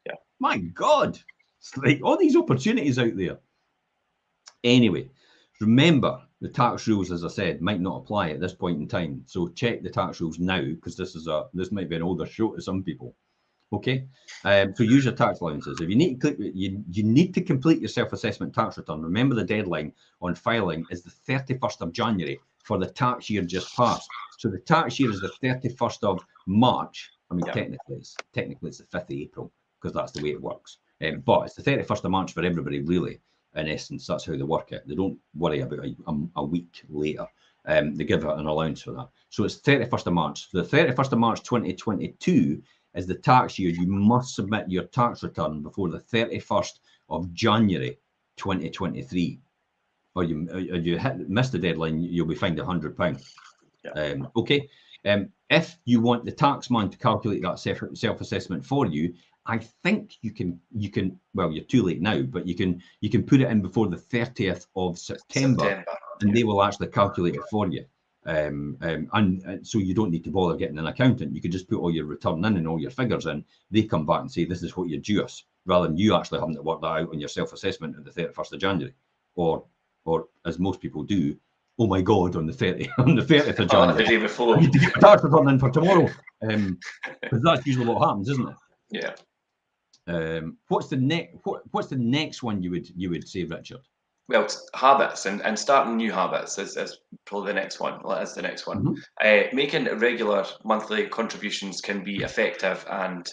Yeah. My God. It's like all these opportunities out there. Anyway, remember the tax rules, as I said, might not apply at this point in time. So check the tax rules now, because this might be an older show to some people. Okay, so use your tax allowances. If you need to you need to complete your self-assessment tax return. Remember the deadline on filing is the 31st of January for the tax year just passed. So the tax year is the 31st of March. I mean, technically it's the 5th of April, because that's the way it works. But it's the 31st of March for everybody, really. In essence, that's how they work it. They don't worry about a week later. They give an allowance for that. So it's 31st of March. The 31st of March 2022 is the tax year. You must submit your tax return before the 31st of January 2023. Or you miss the deadline, you'll be fined £100. Yeah. Okay. If you want the taxman to calculate that self-assessment for you, I think you can. Well, you're too late now, but you can put it in before the 30th of September, and they will actually calculate it for you. And so you don't need to bother getting an accountant. You can just put all your return in and all your figures in. They come back and say this is what you're due us, rather than you actually having to work that out on your self-assessment on the 31st of January, or as most people do. Oh my God! On the 30th of January, the day before. I need to get my tax return in for tomorrow, because that's usually what happens, isn't it? Yeah. What's the next one you would say, Richard? Well, it's habits and starting new habits is probably the next one. Well, that's the next one. Making regular monthly contributions can be effective and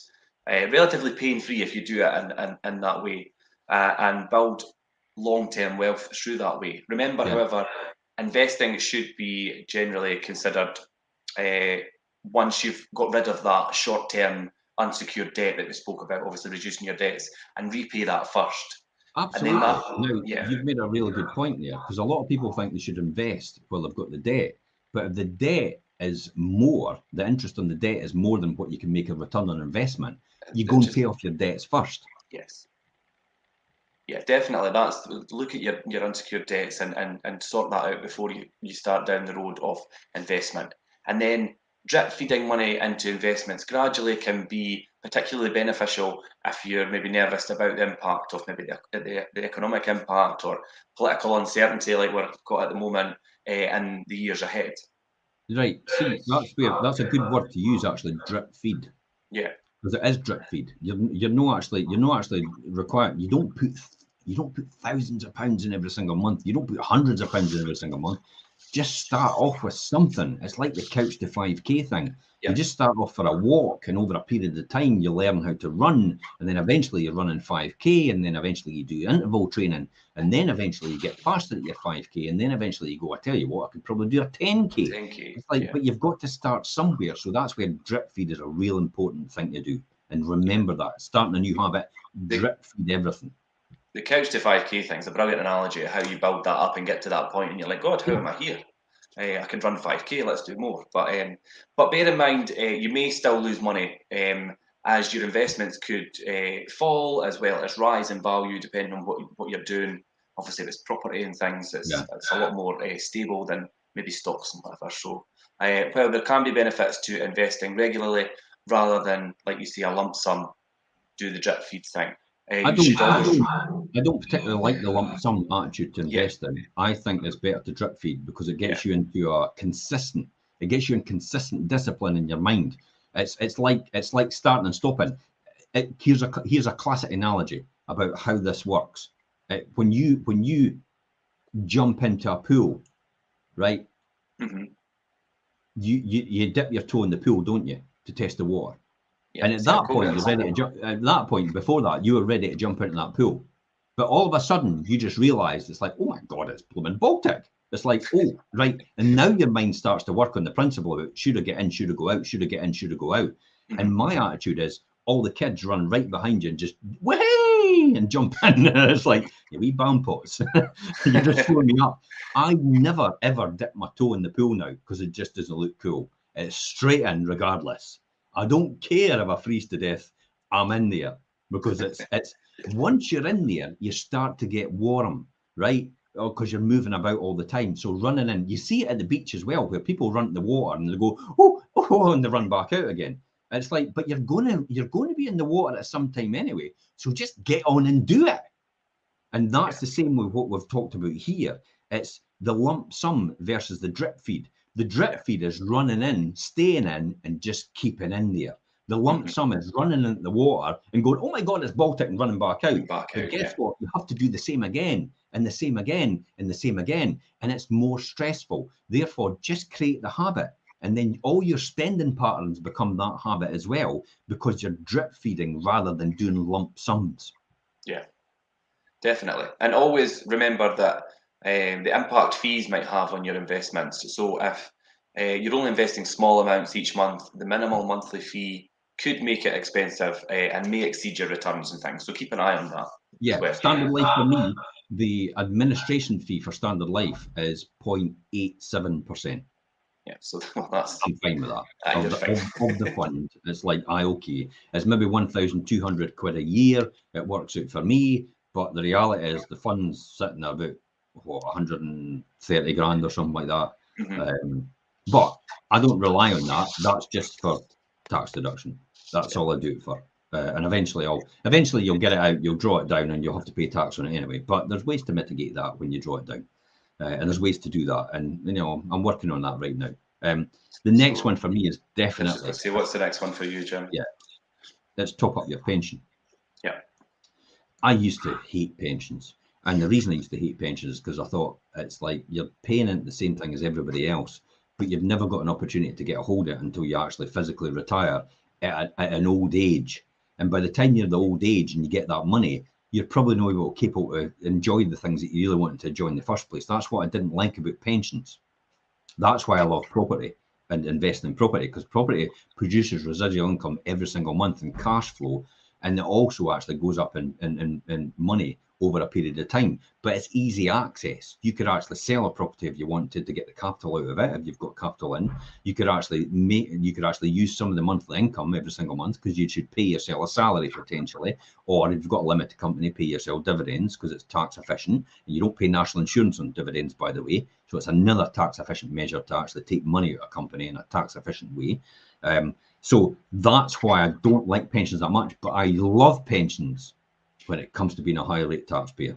relatively pain-free if you do it in that way, and build long-term wealth through that way. Remember, however, investing should be generally considered once you've got rid of that short-term unsecured debt that we spoke about, obviously reducing your debts, and repay that first. Absolutely. Now, you've made a really good point there, because a lot of people think they should invest while they've got the debt. But if the debt is more, the interest on the debt is more than what you can make a return on investment, you go and pay off your debts first. Yes. Yeah, definitely. That's look at your unsecured debts and sort that out before you start down the road of investment. And then drip feeding money into investments gradually can be particularly beneficial if you're maybe nervous about the impact of maybe the economic impact or political uncertainty like we've got at the moment in the years ahead. Right. See, that's a good word to use, actually, drip feed. Yeah. Because it is drip feed. You're not actually required. You don't put thousands of pounds in every single month. You don't put hundreds of pounds in every single month. Just start off with something. It's like the couch to 5K thing. You just start off for a walk, and over a period of time, you learn how to run, and then eventually you're running 5K, and then eventually you do interval training, and then eventually you get faster at your 5K, and then eventually you go, I tell you what, I could probably do a 10K. It's like, but you've got to start somewhere. So that's where drip feed is a real important thing to do. And remember that, starting a new habit, drip feed everything. The couch to 5K thing is a brilliant analogy of how you build that up and get to that point, and you're like, God, how am I here? I can run 5K, let's do more. But bear in mind, you may still lose money as your investments could fall as well as rise in value depending on what you're doing. Obviously, if it's property and things, it's a lot more stable than maybe stocks and whatever. So, well, there can be benefits to investing regularly rather than, like you say, a lump sum, do the drip feed thing. I don't particularly like the lump sum attitude to invest in. I think it's better to drip feed because it gets you into a consistent. It gets you in consistent discipline in your mind. It's like starting and stopping. Here's a classic analogy about how this works. When you jump into a pool, right? Mm-hmm. You dip your toe in the pool, don't you, to test the water? Yeah, and at that point, you're ready to jump. At that point, before that, you were ready to jump into that pool. But all of a sudden, you just realised it's like, oh my God, it's blooming Baltic. It's like, oh, right. And now your mind starts to work on the principle of should I get in, should I go out, should I get in, should I go out? Mm-hmm. And my attitude is all the kids run right behind you and just way and jump in. It's like, you wee bampots. You're just showing me up. I never, ever dip my toe in the pool now because it just doesn't look cool. It's straight in regardless. I don't care if I freeze to death. I'm in there because it's once you're in there, you start to get warm, right? Because you're moving about all the time. So running in, you see it at the beach as well, where people run to the water and they go, oh, and they run back out again. It's like, but you're going to be in the water at some time anyway. So just get on and do it. And that's the same with what we've talked about here. It's the lump sum versus the drip feed. The drip feed is running in, staying in, and just keeping in there. The lump sum is running into the water and going, oh my God, it's Baltic, and running back out. But guess what? You have to do the same again, and the same again, and the same again. And it's more stressful. Therefore, just create the habit. And then all your spending patterns become that habit as well, because you're drip feeding rather than doing lump sums. Yeah, definitely. And always remember that the impact fees might have on your investments. So if you're only investing small amounts each month, the minimal monthly fee could make it expensive and may exceed your returns and things. So keep an eye on that. Yeah, Standard Life for me, the administration fee for Standard Life is 0.87%. Yeah, so that's... I'm fine with that. Of the fund, it's like, okay, it's maybe 1,200 quid a year. It works out for me, but the reality is the fund's sitting at about, what, 130 grand or something like that. But I don't rely on that. That's just for tax deduction. That's all I do it for. And eventually you'll get it out, you'll draw it down, and you'll have to pay tax on it anyway. But there's ways to mitigate that when you draw it down. And there's ways to do that, and I'm working on that right now. The next one for me is definitely. Let's see, what's the next one for you, Jim? Yeah, let's top up your pension. Yeah, I used to hate pensions, and the reason I used to hate pensions is because I thought it's like you're paying into the same thing as everybody else, but you've never got an opportunity to get a hold of it until you actually physically retire at an old age. And by the time you're the old age and you get that money, you're probably not able to enjoy the things that you really wanted to enjoy in the first place. That's what I didn't like about pensions. That's why I love property and investing in property, because property produces residual income every single month and cash flow, and it also actually goes up in money over a period of time. But it's easy access. You could actually sell a property if you wanted to get the capital out of it. If you've got capital in, you could actually use some of the monthly income every single month, because you should pay yourself a salary potentially, or if you've got a limited company, pay yourself dividends because it's tax efficient. And you don't pay national insurance on dividends, by the way. So it's another tax efficient measure to actually take money out of a company in a tax efficient way. So that's why I don't like pensions that much, but I love pensions when it comes to being a higher rate taxpayer,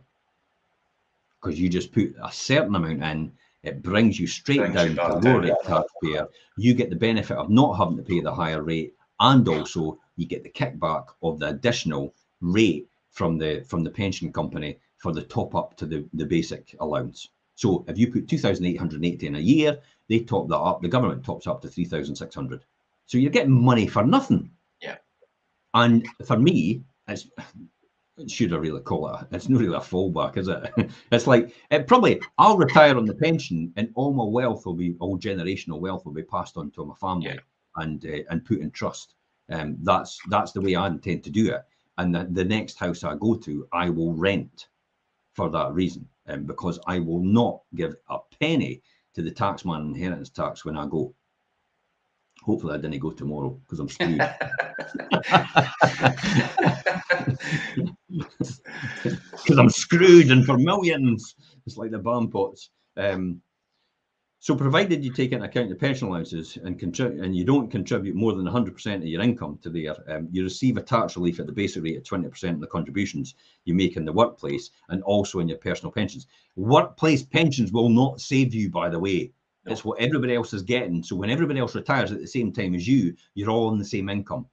because you just put a certain amount in, it brings you straight down to lower rate taxpayer. You get the benefit of not having to pay the higher rate, and also you get the kickback of the additional rate from the pension company for the top up to the basic allowance. So if you put 2,880 in a year, they top that up. The government tops up to 3,600. So you're getting money for nothing. Yeah. And for me, should I really call it? It's not really a fallback, is it? It's like I'll retire on the pension, and all my wealth all generational wealth will be passed on to my family and put in trust. That's the way I intend to do it. And the next house I go to, I will rent for that reason, because I will not give a penny to the taxman inheritance tax when I go. Hopefully I didn't go tomorrow, because I'm screwed. Because I'm screwed, and for millions. It's like the BAM pots. So provided you take into account your pension allowances and you don't contribute more than 100% of your income to there, you receive a tax relief at the basic rate of 20% of the contributions you make in the workplace, and also in your personal pensions. Workplace pensions will not save you, by the way. No. It's what everybody else is getting. So when everybody else retires at the same time as you, you're all on the same income.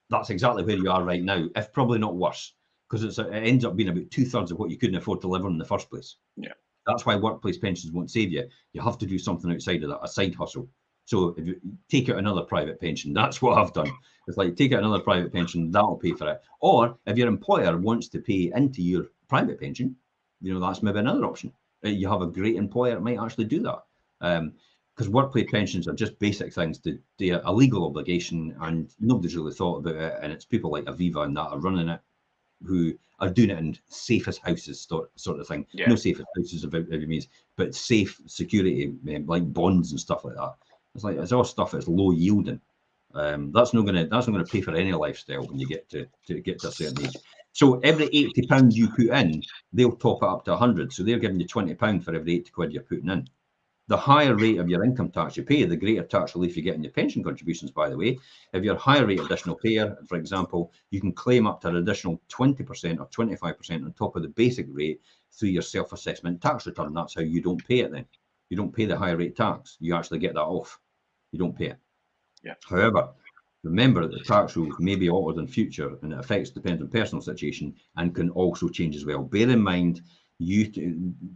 That's exactly where you are right now, if probably not worse, because it ends up being about 2/3 of what you couldn't afford to live on in the first place. Yeah. That's why workplace pensions won't save you. You have to do something outside of that, a side hustle. So if you take out another private pension, that's what I've done. It's like, take out another private pension, that'll pay for it. Or if your employer wants to pay into your private pension, that's maybe another option. You have a great employer that might actually do that. Because workplace pensions are just basic things. They're a legal obligation, and nobody's really thought about it. And it's people like Aviva and that are running it, who are doing it in safest houses sort of thing. Yeah. No safest houses of any means, but safe security, like bonds and stuff like that. It's all stuff that's low yielding. That's not gonna pay for any lifestyle when you get to a certain age. So every £80 you put in, they'll top it up to 100. So they're giving you £20 for every 80 quid you're putting in. The higher rate of your income tax you pay, the greater tax relief you get in your pension contributions, by the way. If you're a higher rate additional payer, for example, you can claim up to an additional 20% or 25% on top of the basic rate through your self-assessment tax return. That's how you don't pay it then. You don't pay the higher rate tax. You actually get that off. You don't pay it. Yeah. However, remember that the tax rules may be altered in future, and it affects depends on personal situation and can also change as well. Bear in mind,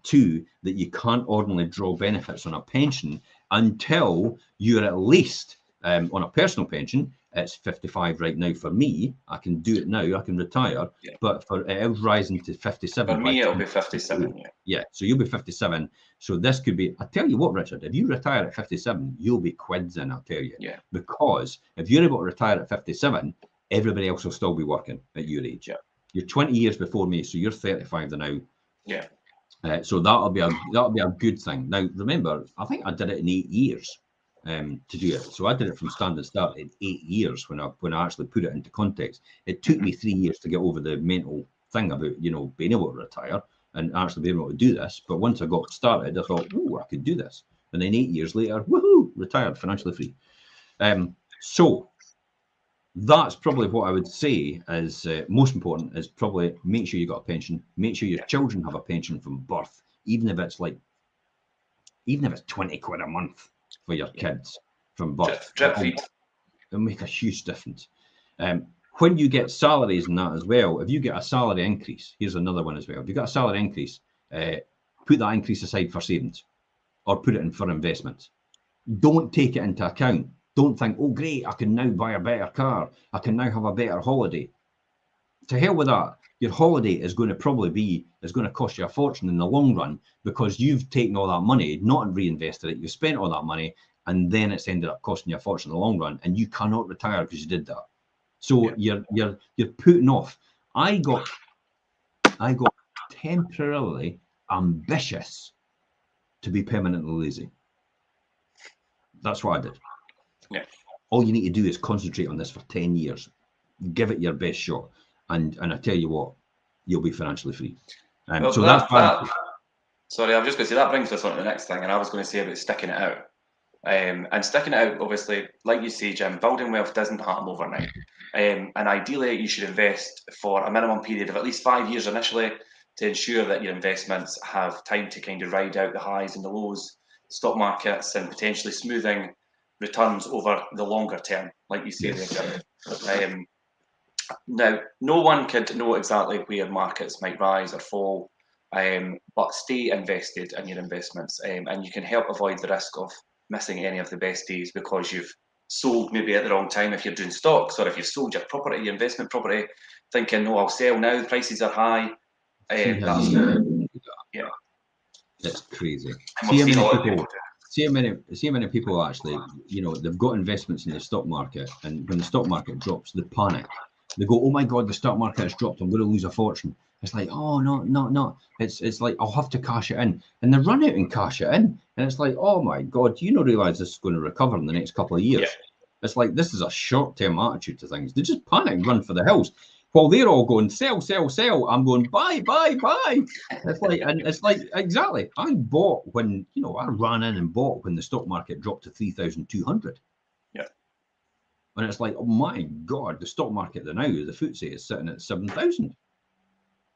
too, that you can't ordinarily draw benefits on a pension until you're at least on a personal pension. It's 55 right now for me. I can do it now. I can retire, but for it is rising to 57. For me, it'll be 57. Yeah. So you'll be 57. So this could be. I tell you what, Richard. If you retire at 57, you'll be quids in. I'll tell you. Yeah. Because if you're able to retire at 57, everybody else will still be working at your age. Yeah. You're 20 years before me, so you're 35 now. Yeah. So that'll be a good thing. Now remember, I think I did it in 8 years to do it. So I did it from standing start in 8 years when I actually put it into context. It took me 3 years to get over the mental thing about being able to retire and actually being able to do this. But once I got started, I thought, oh, I could do this. And then 8 years later, woohoo, retired, financially free. So that's probably what I would say is most important is probably make sure you got a pension, make sure your children have a pension from birth, even if it's 20 quid a month for your kids from birth. It'll make a huge difference. When you get salaries and that as well, if you get a salary increase, here's another one as well. If you got a salary increase, put that increase aside for savings or put it in for investments. Don't take it into account. Don't think, oh, great, I can now buy a better car. I can now have a better holiday. To hell with that. Your holiday is going to cost you a fortune in the long run because you've taken all that money, not reinvested it. You spent all that money, and then it's ended up costing you a fortune in the long run, and you cannot retire because you did that. So you're putting off. I got temporarily ambitious to be permanently lazy. That's what I did. Yeah. All you need to do is concentrate on this for 10 years. Give it your best shot. And I tell you what, you'll be financially free. Well, so sorry, I'm just going to say that brings us on to the next thing. And I was going to say about sticking it out. And sticking it out, obviously, like you say, Jim, building wealth doesn't happen overnight. And ideally, you should invest for a minimum period of at least 5 years initially to ensure that your investments have time to kind of ride out the highs and the lows, stock markets, and potentially smoothing returns over the longer term, like you say there. Now, no one could know exactly where markets might rise or fall, but stay invested in your investments, and you can help avoid the risk of missing any of the best days because you've sold maybe at the wrong time if you're doing stocks, or if you've sold your property, your investment property, thinking, no, I'll sell now, the prices are high. That's crazy. See how many people actually, they've got investments in the stock market, and when the stock market drops, they panic. They go, oh my God, the stock market has dropped. I'm going to lose a fortune. It's like, oh, no. It's like, I'll have to cash it in. And they run out and cash it in. And it's like, oh my God, do you not realize this is going to recover in the next couple of years? Yeah. It's like, this is a short-term attitude to things. They just panic, run for the hills. While they're all going, sell, I'm going, buy. It's like, exactly. I bought when, I ran in and bought when the stock market dropped to 3,200. Yeah. And it's like, oh my God, the stock market now, the FTSE is sitting at 7,000.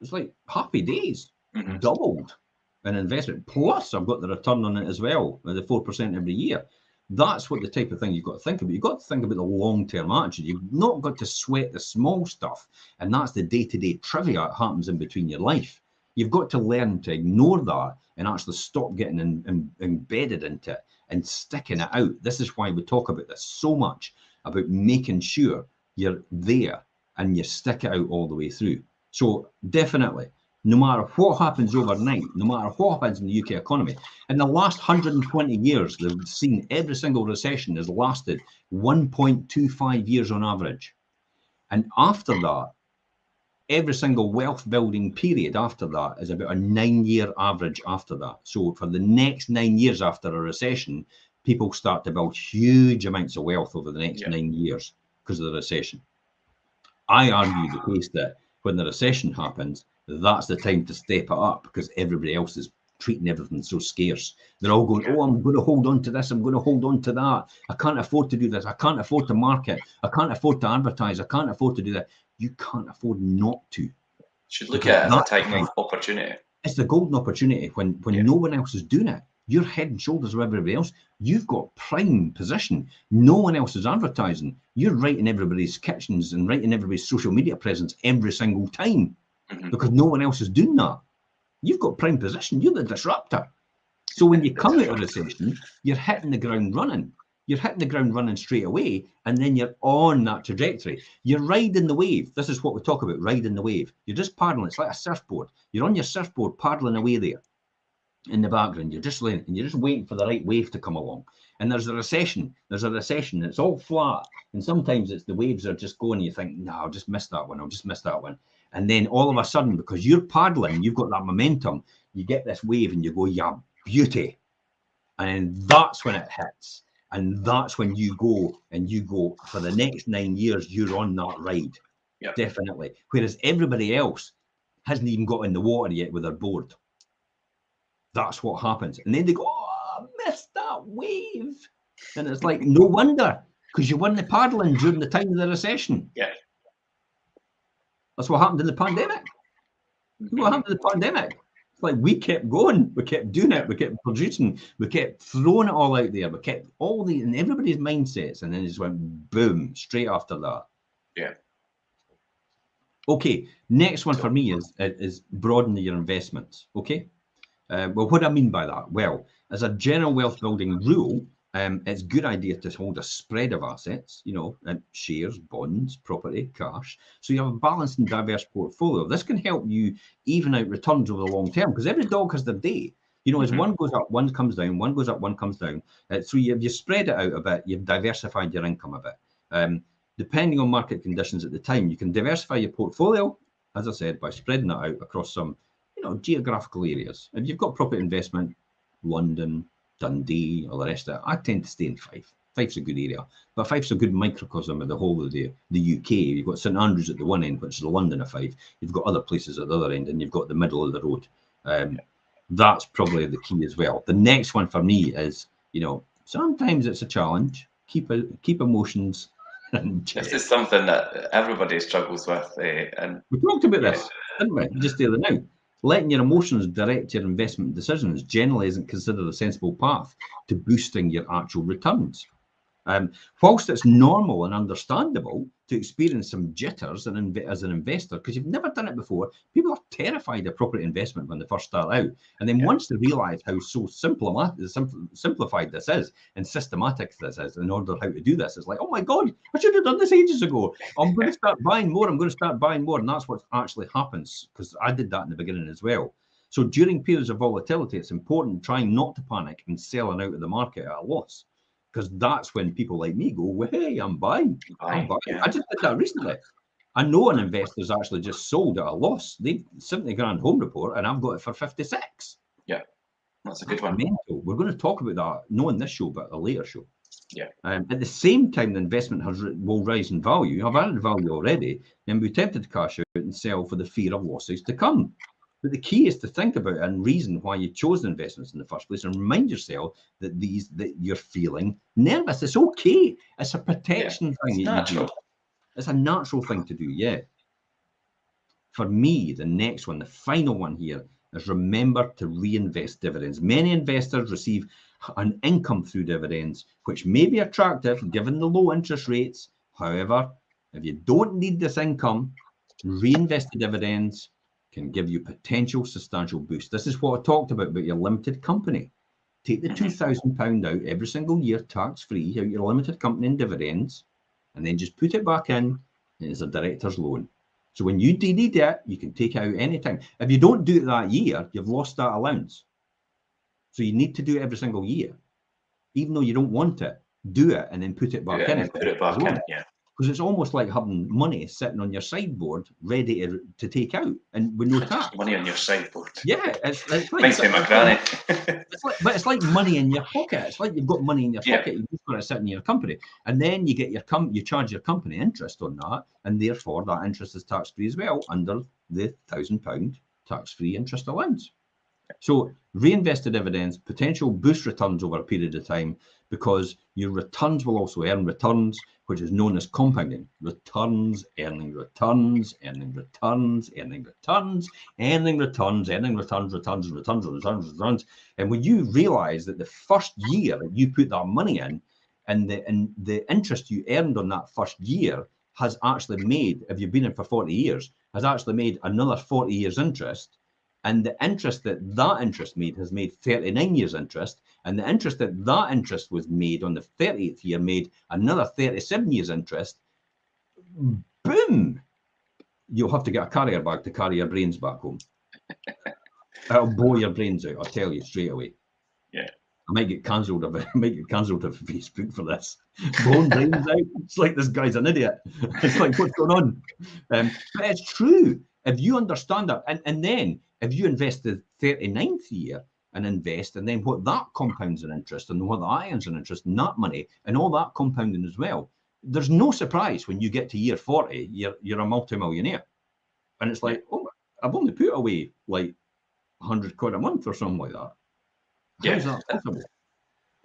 It's like happy days, doubled in investment. Plus, I've got the return on it as well, the 4% every year. That's what the type of thing you've got to think about. You've got to think about the long-term attitude. You've not got to sweat the small stuff. And that's the day-to-day trivia that happens in between your life. You've got to learn to ignore that and actually stop getting embedded into it and sticking it out. This is why we talk about this so much, about making sure you're there and you stick it out all the way through. So definitely, no matter what happens overnight, no matter what happens in the UK economy, in the last 120 years, they've seen every single recession has lasted 1.25 years on average. And after that, every single wealth building period after that is about a 9-year average after that. So for the next 9 years after a recession, people start to build huge amounts of wealth over the next 9 years because of the recession. I argue the case that when the recession happens, that's the time to step it up because everybody else is treating everything so scarce. They're all going, oh, I'm going to hold on to this, I'm going to hold on to that. I can't afford to do this. I can't afford to market. I can't afford to advertise. I can't afford to do that. You can't afford not to. Should look at it as a time of opportunity. It's the golden opportunity when no one else is doing it. You're head and shoulders above everybody else. You've got prime position. No one else is advertising. You're writing everybody's kitchens and writing everybody's social media presence every single time because no one else is doing that. You've got prime position. You're the disruptor. So when you come out of recession, you're hitting the ground running. You're hitting the ground running straight away, and then you're on that trajectory. You're riding the wave. This is what we talk about, riding the wave. You're just paddling. It's like a surfboard. You're on your surfboard paddling away there in the background. You're just laying, and you're just waiting for the right wave to come along. And there's a recession. There's a recession. It's all flat. And sometimes it's the waves are just going, and you think, no, I'll just miss that one. I'll just miss that one. And then all of a sudden, because you're paddling, you've got that momentum, you get this wave and you go, yeah, beauty. And that's when it hits. And that's when you go for the next 9 years, you're on that ride. Yep. Definitely. Whereas everybody else hasn't even got in the water yet with their board. That's what happens. And then they go, oh, I missed that wave. And it's like, no wonder, because you won the paddling during the time of the recession. Yeah. That's what happened in the pandemic. What happened in the pandemic? It's like we kept going, we kept doing it, we kept producing, we kept throwing it all out there, we kept all the in everybody's mindsets, and then it just went boom straight after that. Yeah. Okay, next one for me is broaden your investments. Okay. Well, what do I mean by that? Well, as a general wealth building rule, it's a good idea to hold a spread of assets, shares, bonds, property, cash. So you have a balanced and diverse portfolio. This can help you even out returns over the long term because every dog has their day. As one goes up, one comes down, one goes up, one comes down. So you spread it out a bit, you've diversified your income a bit. Depending on market conditions at the time, you can diversify your portfolio, as I said, by spreading it out across some, geographical areas. If you've got property investment, London, Dundee, all the rest of it, I tend to stay in Fife. Fife's a good area, but Fife's a good microcosm of the whole of the UK. You've got St Andrews at the one end, which is the London of Fife. You've got other places at the other end, and you've got the middle of the road. That's probably the key as well. The next one for me is, sometimes it's a challenge. Keep emotions. This is something that everybody struggles with, and we talked about this, didn't we? Just the other night. Letting your emotions direct your investment decisions generally isn't considered a sensible path to boosting your actual returns. Whilst it's normal and understandable to experience some jitters as an investor, because you've never done it before, people are terrified of property investment when they first start out. And then once they realise how so simplified this is and systematic this is in order how to do this, it's like, oh my God, I should have done this ages ago. I'm going to start buying more. I'm going to start buying more. And that's what actually happens, because I did that in the beginning as well. So during periods of volatility, it's important trying not to panic and selling out of the market at a loss. Because that's when people like me go, well, hey, I'm buying. Yeah. I just did that recently. I know an investor's actually just sold at a loss. They've 70 grand home report, and I've got it for 56. Yeah, that's a good one. Mental. We're going to talk about that, not in this show, but a later show. Yeah. At the same time, the investment will rise in value. I've added value already, and we're tempted to cash out and sell for the fear of losses to come. But the key is to think about and reason why you chose investments in the first place, and remind yourself that you're feeling nervous. It's okay. It's a protection thing. It's natural. It's a natural thing to do. Yeah. For me, the next one, the final one here, is remember to reinvest dividends. Many investors receive an income through dividends, which may be attractive given the low interest rates. However, if you don't need this income, reinvest the dividends can give you potential substantial boost. This is what I talked about your limited company. Take the £2,000 out every single year, tax-free, out your limited company in dividends, and then just put it back in as a director's loan. So when you need it, you can take it out anytime. If you don't do it that year, you've lost that allowance. So you need to do it every single year. Even though you don't want it, do it and then put it back in. Put it back in, yeah. Because it's almost like having money sitting on your sideboard ready to take out and with no tax. Money on your sideboard. Yeah, it's like makes me my granny. But it's like money in your pocket. It's like you've got money in your pocket. You've just got it sitting in your company, and then you get you charge your company interest on that, and therefore that interest is tax free as well under the £1,000 tax free interest allowance. So reinvested dividends, potential boost returns over a period of time, because your returns will also earn returns, which is known as compounding. Returns, earning returns, earning returns, earning returns, earning returns, earning returns, returns, returns, returns, returns. And when you realize that the first year that you put that money in, and the interest you earned on that first year has actually made, if you've been in for 40 years, has actually made another 40 years interest. And the interest that interest made has made 39 years interest. And the interest that interest was made on the 30th year made another 37 years interest. Boom! You'll have to get a carrier bag to carry your brains back home. It'll blow your brains out, I'll tell you straight away. Yeah. I might get cancelled of Facebook for this. Blown brains out. It's like, this guy's an idiot. It's like, what's going on? But it's true. If you understand that, and then if you invest the 39th year and invest, and then what that compounds in interest, and what that earns in interest, and that money, and all that compounding as well, there's no surprise when you get to year 40, you're a multimillionaire. And it's like, oh, I've only put away like 100 quid a month or something like that. How is that possible?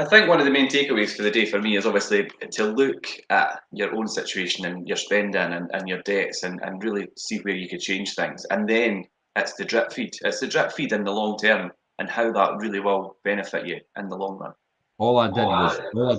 I think one of the main takeaways for the day for me is obviously to look at your own situation and your spending and your debts, and really see where you could change things. And then it's the drip feed. It's the drip feed in the long term, and how that really will benefit you in the long run. All I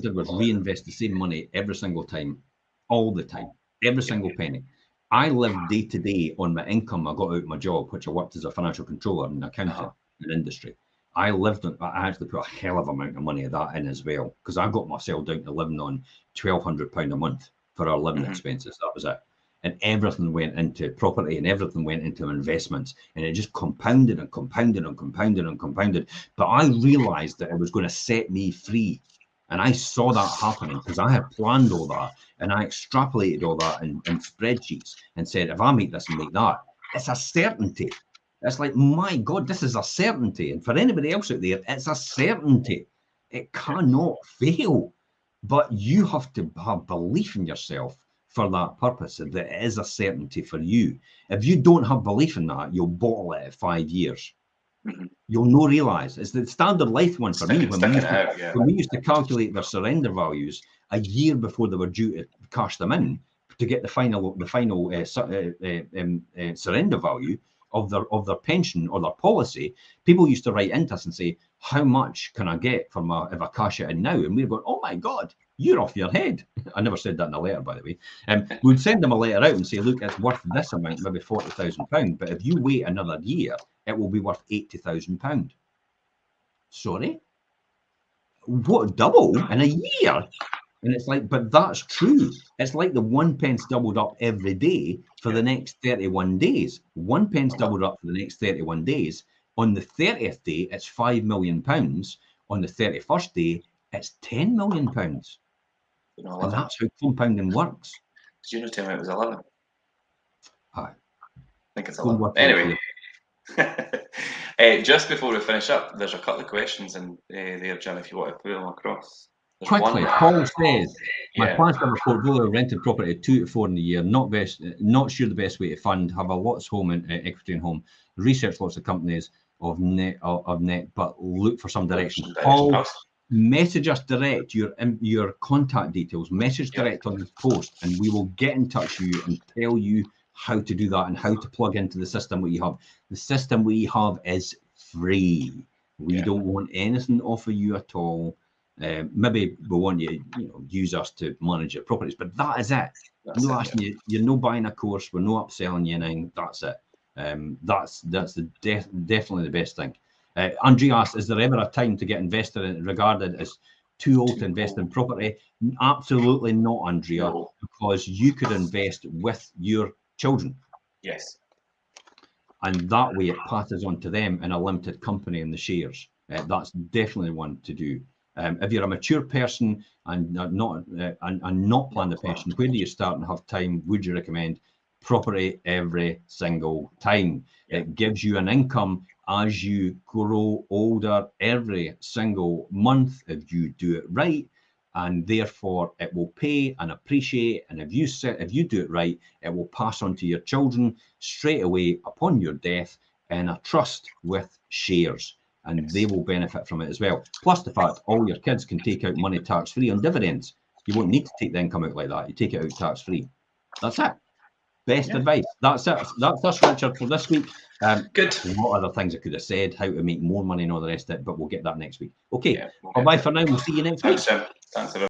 did was reinvest the same money every single time, all the time, every single penny. I lived day to day on my income I got out of my job, which I worked as a financial controller and accountant in industry. I actually put a hell of an amount of money of that in as well, because I got myself down to living on £1,200 a month for our living expenses. That was it. And everything went into property, and everything went into investments, and it just compounded and compounded and compounded and compounded. But I realized that it was going to set me free. And I saw that happening because I had planned all that, and I extrapolated all that in spreadsheets and said, if I make this and make that, it's a certainty. It's like, my God, this is a certainty. And for anybody else out there, it's a certainty. It cannot fail. But you have to have belief in yourself for that purpose, that it is a certainty for you. If you don't have belief in that, you'll bottle it at 5 years. You'll no realise. It's the standard life one for me. When we used to calculate their surrender values a year before they were due to cash them in to get the final surrender value of their pension or their policy, people used to write into us and say, how much can I get if I cash it in now? And we were going, oh my God, you're off your head. I never said that in a letter, by the way. We'd send them a letter out and say, look, it's worth this amount, maybe £40,000. But if you wait another year, it will be worth £80,000. Sorry? What, double in a year? And it's like, but that's true. It's like the 1 pence doubled up every day for the next 31 days. 1 pence doubled up for the next 31 days. On the 30th day, it's £5 million. On the 31st day, it's £10 million. And that's how compounding works. Did you know, Tim, it was 11? I think it's 11. Anyway, just before we finish up, there's a couple of questions in there, Jim, if you want to put them across. Quickly, Paul says, my plans to have a portfolio of rented property 2 to 4 in a year, not sure the best way to fund, have a lots of home and equity in home, research lots of companies of net, but look for some direction. Paul, message us direct your contact details, message direct on this post, and we will get in touch with you and tell you how to do that and how to plug into the system we have. The system we have is free. We don't want anything off of you at all. Maybe we want you to use us to manage your properties, but that is it. No asking you, you're no buying a course, we're no upselling you anything. That's it. That's definitely the best thing. Andrea asks, is there ever a time to get invested in regarded as too old to invest in property? Absolutely not, Andrea, because you could invest with your children. Yes. And that way it passes on to them in a limited company in the shares. That's definitely one to do. If you're a mature person and not plan the pension, where do you start and have time? Would you recommend property every single time? It gives you an income as you grow older every single month if you do it right, and therefore it will pay and appreciate. And if you do it right, it will pass on to your children straight away upon your death in a trust with shares. and they will benefit from it as well. Plus the fact all your kids can take out money tax-free on dividends. You won't need to take the income out like that. You take it out tax-free. That's it. Best advice. That's it. That's us, Richard, for this week. Good. A lot of other things I could have said, how to make more money and all the rest of it, but we'll get that next week. Okay. Yeah, Bye-bye for now. We'll see you next week. Thanks, Jim. Thanks a lot.